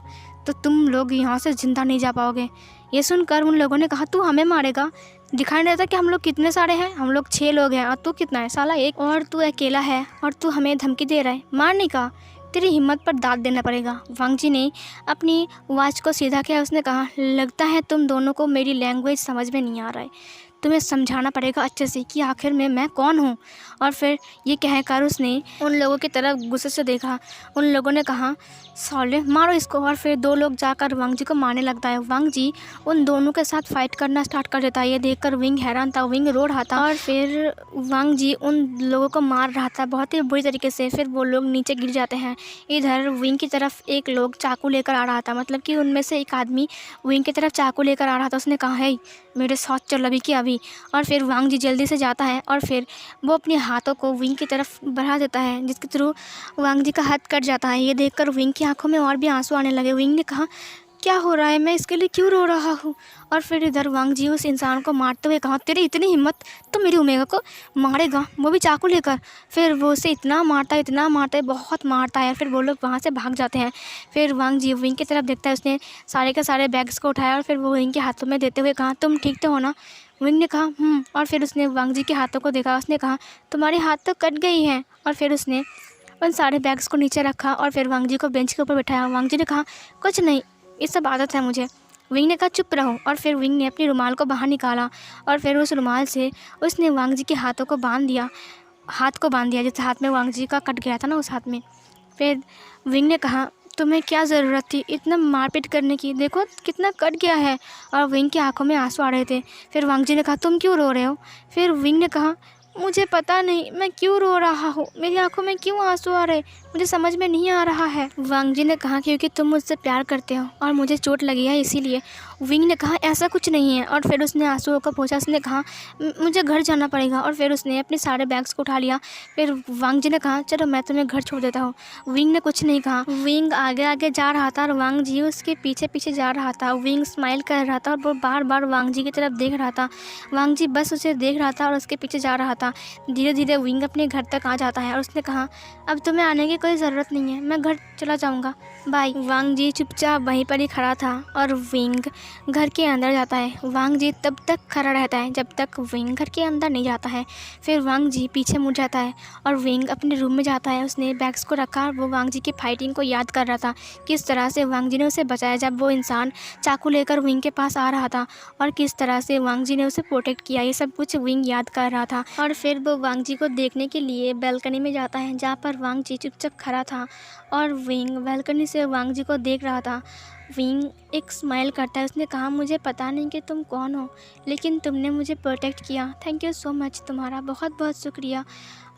तो तुम लोग यहाँ से ज़िंदा नहीं जा पाओगे। ये सुनकर उन लोगों ने कहा तू हमें मारेगा, दिखाई नहीं देता कि हम लोग कितने सारे हैं, हम लोग 6 लोग हैं और तू कितना है साला एक, और तू अकेला है और तू हमें धमकी दे रहा है मारने का, तेरी हिम्मत पर दाद देना पड़ेगा। वांग जी ने अपनी वॉच को सीधा किया। उसने कहा लगता है तुम दोनों को मेरी लैंग्वेज समझ में नहीं आ रहा है, तुम्हें समझाना पड़ेगा अच्छे से कि आखिर में मैं कौन हूँ। और फिर ये कहकर उसने उन लोगों की तरफ गुस्से से देखा। उन लोगों ने कहा, साले मारो इसको। और फिर 2 लोग जाकर वांग जी को मारने लगता है। वांग जी उन दोनों के साथ फाइट करना स्टार्ट कर देता है। ये देखकर विंग हैरान था, विंग रो रहा था और फिर वांग जी उन लोगों को मार रहा था बहुत ही बुरी तरीके से। फिर वो लोग नीचे गिर जाते हैं। इधर विंग की तरफ एक लोग चाकू लेकर आ रहा था, मतलब कि उनमें से एक आदमी विंग की तरफ चाकू लेकर आ रहा था। उसने कहा, है मेरे साथ चल अभी की अभी। और फिर वांग जी जल्दी से जाता है और फिर वो अपने हाथों को विंग की तरफ बढ़ा देता है, जिसके थ्रू वांग जी का हाथ कट जाता है। ये देखकर विंग की आंखों में और भी आंसू आने लगे। विंग ने कहा, क्या हो रहा है, मैं इसके लिए क्यों रो रहा हूँ। और फिर इधर वांग जी उस इंसान को मारते हुए कहा, तेरी इतनी हिम्मत, तो मेरी ओमेगा को मारेगा, वो भी चाकू लेकर। फिर वो उसे इतना मारता है, बहुत मारता है। फिर वो लोग वहाँ से भाग जाते हैं। फिर वांग जी विंग की तरफ देखता है। उसने सारे के सारे बैग्स को उठाया और फिर वो विंग के हाथों में देते हुए कहा, तुम ठीक तो हो ना। विंग ने कहा, और फिर उसने वांग जी के हाथों को देखा। उसने कहा, तुम्हारे हाथ तो कट गई हैं। और फिर उसने उन सारे बैग्स को नीचे रखा और फिर वांग जी को बेंच के ऊपर बैठाया। वांग जी ने कहा, कुछ नहीं, ये सब आदत है मुझे। विंग ने कहा, चुप रहो। और फिर विंग ने अपनी रुमाल को बाहर निकाला और फिर उस रुमाल से उसने वांग जी के हाथों को बांध दिया, हाथ को बांध दिया, जिस हाथ में वांग जी का कट गया था ना, उस हाथ में। फिर विंग ने कहा, तुम्हें क्या ज़रूरत थी इतना मारपीट करने की, देखो कितना कट गया है। और विंग की आंखों में आंसू आ रहे थे। फिर वांग जी ने कहा, तुम क्यों रो रहे हो। फिर विंग ने कहा, मुझे पता नहीं मैं क्यों रो रहा हूँ, मेरी आंखों में क्यों आंसू आ रहे, मुझे समझ में नहीं आ रहा है। वांग जी ने कहा, क्योंकि तुम मुझसे प्यार करते हो और मुझे चोट लगी है इसीलिए। विंग ने कहा, ऐसा कुछ नहीं है। और फिर उसने आंसुओं को पोंछा। उसने कहा, मुझे घर जाना पड़ेगा। और फिर उसने अपने सारे बैग्स को उठा लिया। फिर वांग जी ने कहा, चलो मैं तुम्हें घर छोड़ देता हूँ। विंग ने कुछ नहीं कहा। विंग आगे आगे जा रहा था और वांग जी उसके पीछे पीछे जा रहा था। विंग स्माइल कर रहा था और वो बार बार वांग जी की तरफ देख रहा था। वांग जी बस उसे देख रहा था और उसके पीछे जा रहा था। धीरे धीरे विंग अपने घर तक आ जाता है और उसने कहा, अब तुम्हें आने की कोई ज़रूरत नहीं है, मैं घर चला जाऊँगा, बाय। वांग जी चुपचाप वहीं पर ही खड़ा था और विंग घर के अंदर जाता है। वांग जी तब तक खड़ा रहता है जब तक विंग घर के अंदर नहीं जाता है। फिर वांग जी पीछे मुड़ जाता है और विंग अपने रूम में जाता है। उसने बैग्स को रखा और वो वांग जी की फाइटिंग को याद कर रहा था, किस तरह से वांग जी ने उसे बचाया जब वो इंसान चाकू लेकर विंग के पास आ रहा था और किस तरह से वांग जी ने उसे प्रोटेक्ट किया। ये सब कुछ विंग याद कर रहा था। और फिर वो वांग जी को देखने के लिए बालकनी में जाता है, जहाँ पर वांग जी चुपचाप खड़ा था और विंग बालकनी से वांग जी को देख रहा था। विंग एक स्माइल करता है। उसने कहा, मुझे पता नहीं कि तुम कौन हो, लेकिन तुमने मुझे प्रोटेक्ट किया, थैंक यू सो मच, तुम्हारा बहुत बहुत शुक्रिया।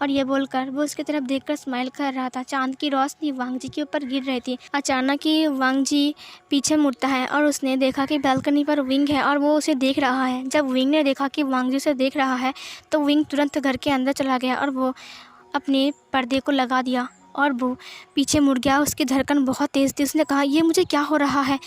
और ये बोलकर वो उसकी तरफ देखकर स्माइल कर रहा था। चांद की रोशनी वांग जी के ऊपर गिर रही थी। अचानक ही वांग जी पीछे मुड़ता है और उसने देखा कि बालकनी पर विंग है और वो उसे देख रहा है। जब विंग ने देखा कि वांग जी उसे देख रहा है तो विंग तुरंत घर के अंदर चला गया और वो अपने पर्दे को लगा दिया और वो पीछे मुड़ गया। उसकी धड़कन बहुत तेज़ थी। उसने कहा, ये मुझे क्या हो रहा है,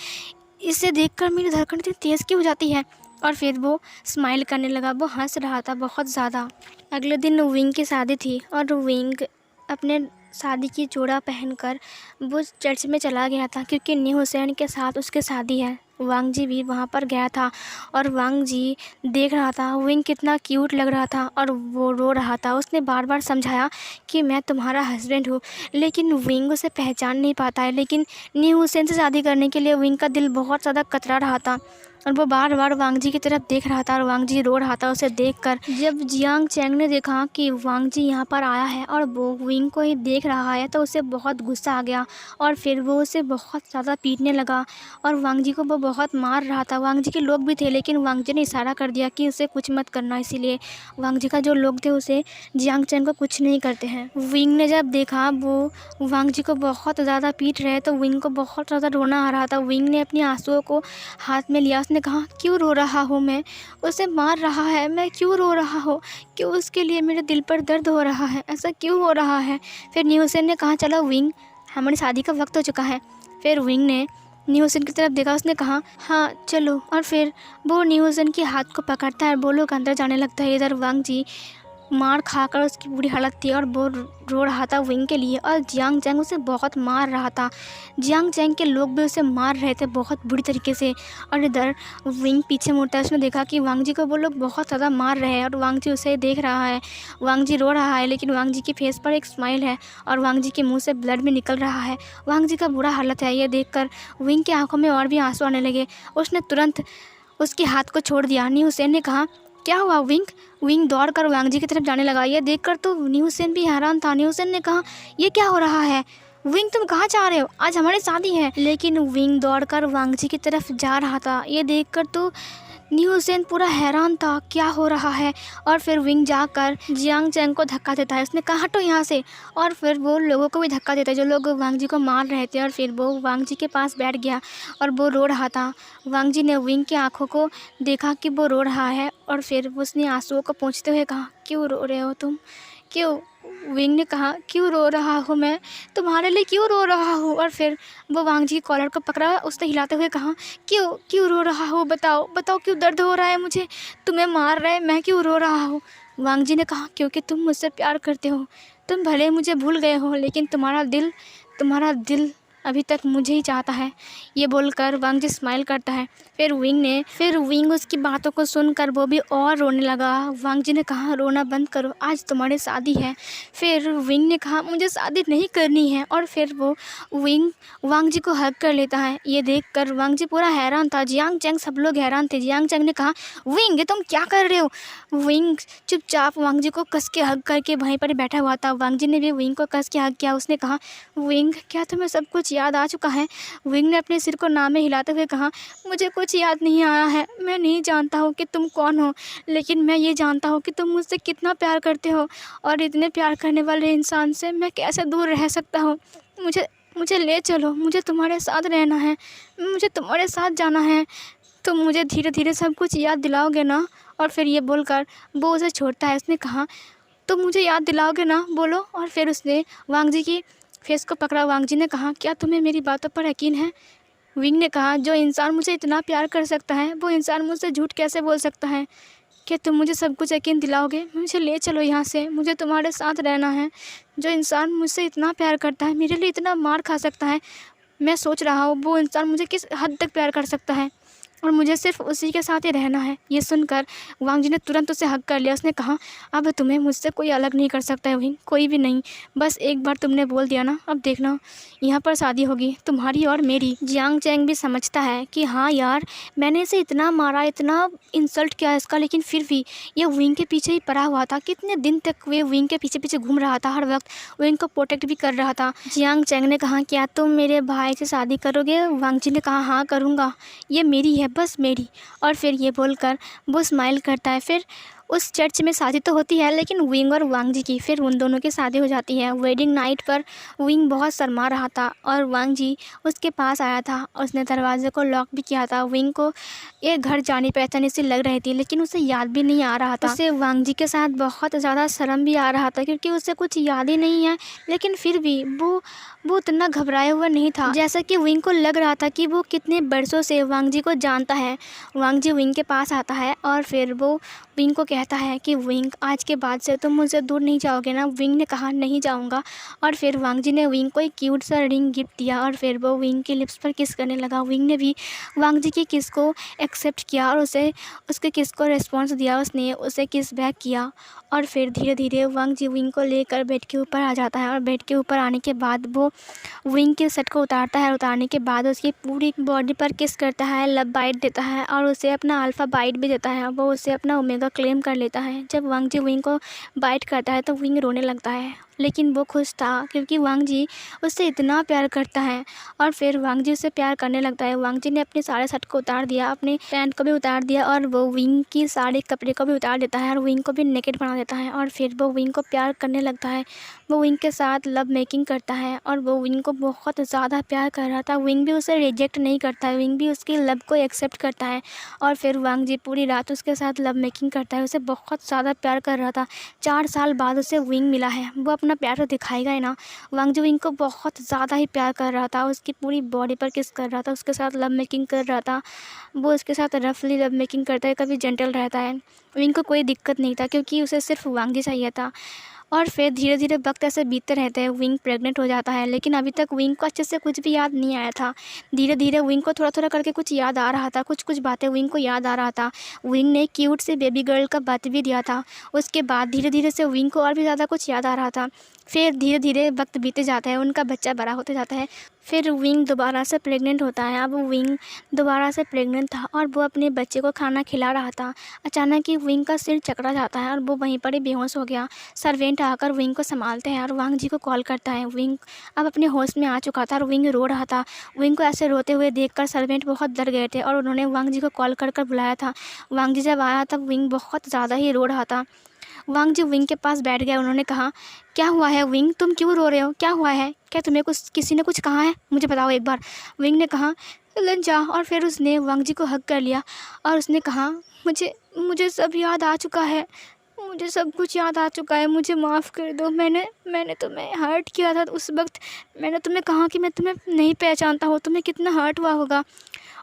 इसे देखकर मेरी धड़कन इतनी तेज़ क्यों हो जाती है। और फिर वो स्माइल करने लगा, वो हंस रहा था बहुत ज़्यादा। अगले दिन विंग की शादी थी और विंग अपने शादी की जोड़ा पहनकर वो चर्च में चला गया था, क्योंकि न्यू हुसैन के साथ उसकी शादी है। वांग जी भी वहाँ पर गया था और वांग जी देख रहा था विंग कितना क्यूट लग रहा था और वो रो रहा था। उसने बार बार समझाया कि मैं तुम्हारा हस्बैंड हूँ, लेकिन विंग उसे पहचान नहीं पाता है। लेकिन न्यू हुसैन से शादी करने के लिए विंग का दिल बहुत ज़्यादा कतरा रहा था और वो बार बार वांग जी की तरफ देख रहा था और वांग जी रो रहा था उसे देखकर। जब जियांग चैंग ने देखा कि वांग जी यहाँ पर आया है और वो विंग को ही देख रहा है तो उसे बहुत गुस्सा आ गया और फिर वो उसे बहुत ज़्यादा पीटने लगा और वांग जी को वो बहुत मार रहा था। वांग जी के लोग भी थे, लेकिन वांग जी ने इशारा कर दिया कि उसे कुछ मत करना, इसीलिए वांग जी का जो लोग थे उसे जियांग चैंग को कुछ नहीं करते हैं। विंग ने जब देखा वो वांग जी को बहुत ज़्यादा पीट रहे तो विंग को बहुत ज़्यादा रोना आ रहा था। विंग ने अपनी आंसुओं को हाथ में लिया। उसने कहा, क्यों रो रहा हूँ मैं, उसे मार रहा है, मैं क्यों रो रहा हूँ, क्यों उसके लिए मेरे दिल पर दर्द हो रहा है, ऐसा क्यों हो रहा है। फिर न्यू हुसैन ने कहा, चलो विंग, हमारी शादी का वक्त हो चुका है। फिर विंग ने न्यू हुसैन की तरफ देखा। उसने कहा, हाँ चलो। और फिर वो न्यू हुसैन के हाथ को पकड़ता है और वो लोग अंदर जाने लगता है। इधर वांग जी मार खाकर उसकी बुरी हालत थी और वो रो रहा था विंग के लिए और जियांग चैंग उसे बहुत मार रहा था। जियांग चैंग के लोग भी उसे मार रहे थे बहुत बुरी तरीके से। और इधर विंग पीछे मुड़ता है। उसने देखा कि वांग जी को वो लोग बहुत ज़्यादा मार रहे हैं और वांग जी उसे देख रहा है। वांग जी रो रहा है, लेकिन वांग जी के फेस पर एक स्माइल है और वांग जी के मुँह से ब्लड भी निकल रहा है। वांग जी का बुरा हालत है। ये देख कर विंग की आँखों में और भी आंसू आने लगे। उसने तुरंत उसके हाथ को छोड़ दिया। न्यू हुसैन ने कहा, क्या हुआ विंग? विंग दौड़ कर वांग जी की तरफ जाने लगा। ये देखकर तो न्यू सेन भी हैरान था। न्यू सेन ने कहा, ये क्या हो रहा है? विंग तुम कहाँ जा रहे हो? आज हमारी शादी है। लेकिन विंग दौड़कर वांग जी की तरफ जा रहा था। ये देखकर तो न्यू सेन पूरा हैरान था, क्या हो रहा है। और फिर विंग जाकर जियांग चैंग को धक्का देता है। उसने कहा हटो यहाँ से। और फिर वो लोगों को भी धक्का देता है जो लोग वांग जी को मार रहे थे। और फिर वो वांग जी के पास बैठ गया और वो रो रहा था। वांग जी ने विंग की आंखों को देखा कि वो रो रहा है और फिर उसने आंसुओं को पोंछते हुए कहा, क्यों रो रहे हो तुम? क्यों? विंग ने कहा, क्यों रो रहा हूँ मैं? तुम्हारे लिए क्यों रो रहा हूँ? और फिर वो वांग जी की कॉलर को पकड़ा, उसने हिलाते हुए कहा, क्यों क्यों रो रहा हो? बताओ बताओ, क्यों दर्द हो रहा है मुझे? तुम्हें मार रहे, मैं क्यों रो रहा हूँ? वांग जी ने कहा, क्योंकि तुम मुझसे प्यार करते हो। तुम भले मुझे भूल गए हो, लेकिन तुम्हारा दिल अभी तक मुझे ही चाहता है। ये बोलकर वांग जी स्माइल करता है। फिर विंग उसकी बातों को सुनकर वो भी और रोने लगा। वांग जी ने कहा, रोना बंद करो, आज तुम्हारी शादी है। फिर विंग ने कहा, मुझे शादी नहीं करनी है। और फिर वो विंग वांग जी को हग कर लेता है। ये देखकर वांग जी पूरा हैरान था। जियांग चैंग सब लोग हैरान थे। जियांग चैंग ने कहा, विंग तुम क्या कर रहे हो? विंग चुपचाप वांग जी को कस के हग करके वहीं पर बैठा हुआ था। वांग जी ने भी विंग को कस के हग किया। उसने कहा, विंग क्या तुम्हें सब कुछ याद आ चुका है? विंग ने अपने सिर को नामे हिलाते हुए कहा, मुझे कुछ याद नहीं आया है। मैं नहीं जानता हूँ कि तुम कौन हो, लेकिन मैं ये जानता हूँ कि तुम मुझसे कितना प्यार करते हो। और इतने प्यार करने वाले इंसान से मैं कैसे दूर रह सकता हूँ? मुझे ले चलो, मुझे तुम्हारे साथ रहना है, मुझे तुम्हारे साथ जाना है। तुम मुझे धीरे धीरे सब कुछ याद दिलाओगे ना? और फिर ये बोलकर वो उसे छोड़ता है। उसने कहा, तुम मुझे याद दिलाओगे ना, बोलो। और फिर उसने वांग जी की फेस को पकड़ा। वांग जी ने कहा, क्या तुम्हें मेरी बातों पर यकीन है? विंग ने कहा, जो इंसान मुझे इतना प्यार कर सकता है वो इंसान मुझसे झूठ कैसे बोल सकता है? क्या तुम मुझे सब कुछ यकीन दिलाओगे? मुझे ले चलो यहाँ से, मुझे तुम्हारे साथ रहना है। जो इंसान मुझसे इतना प्यार करता है मेरे लिए इतना मार खा सकता है। मैं सोच रहा हूँ वो इंसान मुझे किस हद तक प्यार कर सकता है और मुझे सिर्फ उसी के साथ ही रहना है। ये सुनकर वांग जी ने तुरंत उसे हग कर लिया। उसने कहा, अब तुम्हें मुझसे कोई अलग नहीं कर सकता है विंग, कोई भी नहीं। बस एक बार तुमने बोल दिया ना, अब देखना यहाँ पर शादी होगी तुम्हारी और मेरी। जियांग चैंग भी समझता है कि हाँ यार, मैंने इसे इतना मारा, इतना इंसल्ट किया इसका, लेकिन फिर भी ये विंग के पीछे ही पड़ा हुआ था। कितने दिन तक वे विंग के पीछे पीछे घूम रहा था, हर वक्त विंग को प्रोटेक्ट भी कर रहा था। जियांग चैंग ने कहा, क्या तुम मेरे भाई से शादी करोगे? वांग जी ने कहा, हाँ करूँगा, ये मेरी है, बस मेरी। और फिर ये बोलकर वो स्माइल करता है। फिर उस चर्च में शादी तो होती है, लेकिन विंग और वांग जी की फिर उन दोनों की शादी हो जाती है। वेडिंग नाइट पर विंग बहुत शर्मा रहा था और वांग जी उसके पास आया था। उसने दरवाजे को लॉक भी किया था। विंग को ये घर जाने पर ऐसा सी लग रही थी, लेकिन उसे याद भी नहीं आ रहा था। उसे वांग जी के साथ बहुत ज़्यादा शर्म भी आ रहा था, क्योंकि उसे कुछ याद ही नहीं है। लेकिन फिर भी वो उतना घबराया हुआ नहीं था, जैसा कि विंग को लग रहा था कि वो कितने बरसों से वांग जी को जानता है। वांग जी विंग के पास आता है और फिर वो विंग को कहता है कि विंग, आज के बाद से तुम मुझसे दूर नहीं जाओगे ना? विंग ने कहा, नहीं जाऊंगा। और फिर वांग जी ने विंग को एक क्यूट सा रिंग गिफ्ट दिया और फिर वो विंग के लिप्स पर किस करने लगा। विंग ने भी वांग जी की किस को एक्सेप्ट किया और उसके किस को रिस्पॉन्स दिया। उसने उसे किस बैक किया और फिर धीरे धीरे वांग जी विंग को लेकर बेड के ऊपर आ जाता है। और बेड के ऊपर आने के बाद वो विंग के शर्ट को उतारता है। उतारने के बाद उसकी पूरी बॉडी पर किस करता है, लव बाइट देता है और उसे अपना अल्फ़ा बाइट भी देता है। वो उसे अपना ओमेगा क्लेम कर लेता है। जब वांग जी विंग को बाइट करता है तो विंग रोने लगता है, लेकिन वो खुश था क्योंकि वांग जी उससे इतना प्यार करता है। और फिर वांग जी उससे प्यार करने लगता है। वांग जी ने अपने सारे शर्ट को उतार दिया, अपने पैंट को भी उतार दिया और वो विंग की सारे कपड़े को भी उतार देता है और विंग को भी नेकेड बना देता है। और फिर वो विंग को प्यार करने लगता है। वो विंग के साथ लव मेकिंग करता है और वो विंग को बहुत ज़्यादा प्यार कर रहा था। विंग भी उसे रिजेक्ट नहीं करता है, विंग भी उसकी लव को एक्सेप्ट करता है। और फिर वांग जी पूरी रात उसके साथ लव मेकिंग करता है, उसे बहुत ज़्यादा प्यार कर रहा था। 4 साल बाद उसे विंग मिला है, वो अपना प्यार तो दिखाएगा ही ना। वांग जी विंग को बहुत ज़्यादा ही प्यार कर रहा था, उसकी पूरी बॉडी पर किस कर रहा था, उसके साथ लव मेकिंग कर रहा था। वो उसके साथ रफली लव मेकिंग करता है, कभी जेंटल रहता है। विंग को कोई दिक्कत नहीं था क्योंकि उसे सिर्फ वांग जी चाहिए था। और फिर धीरे धीरे वक्त ऐसे बीतते रहते हैं। विंग प्रेग्नेंट हो जाता है, लेकिन अभी तक विंग को अच्छे से कुछ भी याद नहीं आया था। धीरे धीरे विंग को थोड़ा थोड़ा करके कुछ याद आ रहा था, कुछ कुछ बातें विंग को याद आ रहा था। विंग ने क्यूट से बेबी गर्ल का बर्थ भी दिया था। उसके बाद धीरे धीरे से विंग को और भी ज़्यादा कुछ याद आ रहा था। फिर धीरे धीरे वक्त बीते जाता है, उनका बच्चा बड़ा होते जाता है। फिर विंग दोबारा से प्रेग्नेंट होता है। अब विंग दोबारा से प्रेग्नेंट था और वो अपने बच्चे को खाना खिला रहा था। अचानक ही विंग का सिर चकरा जाता है और वो वहीं पर ही बेहोश हो गया। सर्वेंट आकर विंग को संभालते हैं और वांग जी को कॉल करता है। विंग अब अपने होश में आ चुका था और विंग रो रहा था। विंग को ऐसे रोते हुए देखकर सर्वेंट बहुत डर गए थे और उन्होंने वांग जी को कॉल कर कर बुलाया था। वांग जी जब आया तब विंग बहुत ज़्यादा ही रो रहा था। वांग जी विंग के पास बैठ गए। उन्होंने कहा, क्या हुआ है विंग, तुम क्यों रो रहे हो, क्या हुआ है, क्या तुम्हें कुछ किसी ने कुछ कहा है, मुझे बताओ एक बार। विंग ने कहा, लंजा, और फिर उसने वांग जी को हग कर लिया और उसने कहा, मुझे मुझे सब याद आ चुका है, मुझे सब कुछ याद आ चुका है, मुझे माफ़ कर दो। मैंने तुम्हें हर्ट किया था उस वक्त। मैंने तुम्हें कहा कि मैं तुम्हें नहीं पहचानता हूँ, तुम्हें कितना हर्ट हुआ होगा।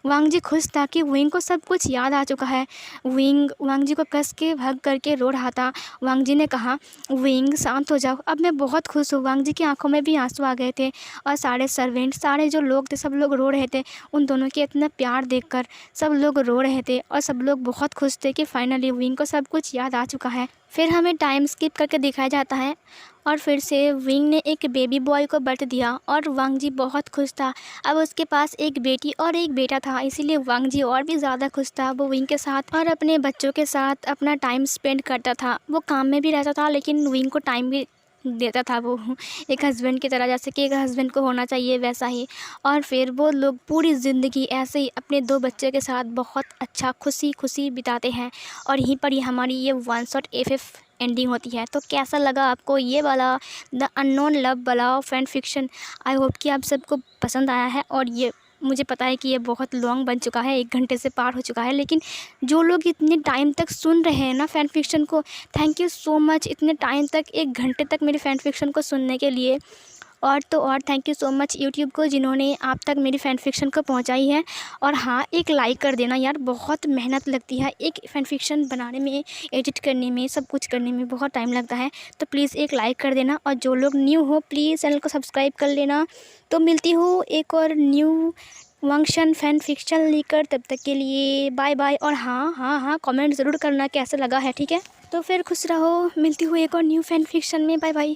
वांग जी खुश था कि विंग को सब कुछ याद आ चुका है। विंग वांग जी को कस के हग करके रो रहा था। वांग जी ने कहा, विंग शांत हो जाओ, अब मैं बहुत खुश हूँ। वांग जी की आंखों में भी आंसू आ गए थे और सारे सर्वेंट, सारे जो लोग थे, सब लोग रो रहे थे। उन दोनों के इतना प्यार देखकर सब लोग रो रहे थे और सब लोग बहुत खुश थे कि फाइनली विंग को सब कुछ याद आ चुका है। फिर हमें टाइम स्किप करके दिखाया जाता है और फिर से विंग ने एक बेबी बॉय को बर्थ दिया और वांग जी बहुत खुश था। अब उसके पास एक बेटी और एक बेटा था, इसीलिए वांग जी और भी ज़्यादा खुश था। वो विंग के साथ और अपने बच्चों के साथ अपना टाइम स्पेंड करता था। वो काम में भी रहता था लेकिन विंग को टाइम भी देता था। वो एक हस्बैंड की तरह, जैसे कि एक हस्बैंड को होना चाहिए वैसा ही। और फिर वो लोग पूरी ज़िंदगी ऐसे ही अपने 2 बच्चे के साथ बहुत अच्छा खुशी खुशी बिताते हैं। और यहीं पर ही हमारी ये वन शॉट एफएफ एंडिंग होती है। तो कैसा लगा आपको ये वाला द अननोन लव वाला फैन फिक्शन? आई होप कि आप सबको पसंद आया है। और ये मुझे पता है कि ये बहुत लॉन्ग बन चुका है, 1 घंटे से पार हो चुका है, लेकिन जो लोग इतने टाइम तक सुन रहे हैं ना फ़ैन फिक्शन को, थैंक यू सो मच। इतने टाइम तक, 1 घंटे तक मेरी फ़ैन फिक्शन को सुनने के लिए। और तो और thank you so much YouTube को, जिन्होंने आप तक मेरी फ़ैन फिक्शन को पहुंचाई है। और हाँ, एक लाइक कर देना यार, बहुत मेहनत लगती है एक फ़ैन फिक्शन बनाने में, एडिट करने में, सब कुछ करने में बहुत टाइम लगता है। तो प्लीज़ एक लाइक कर देना और जो लोग न्यू हो प्लीज़ चैनल को सब्सक्राइब कर लेना। तो मिलती हूँ एक और न्यू वंक्शन फ़ैन फिक्शन लेकर, तब तक के लिए बाय बाय। और हाँ हाँ हाँ, कमेंट ज़रूर करना कैसा लगा है, ठीक है। तो फिर खुश रहो, मिलती हूँ एक और न्यू फ़ैन फिक्शन में, बाय बाय।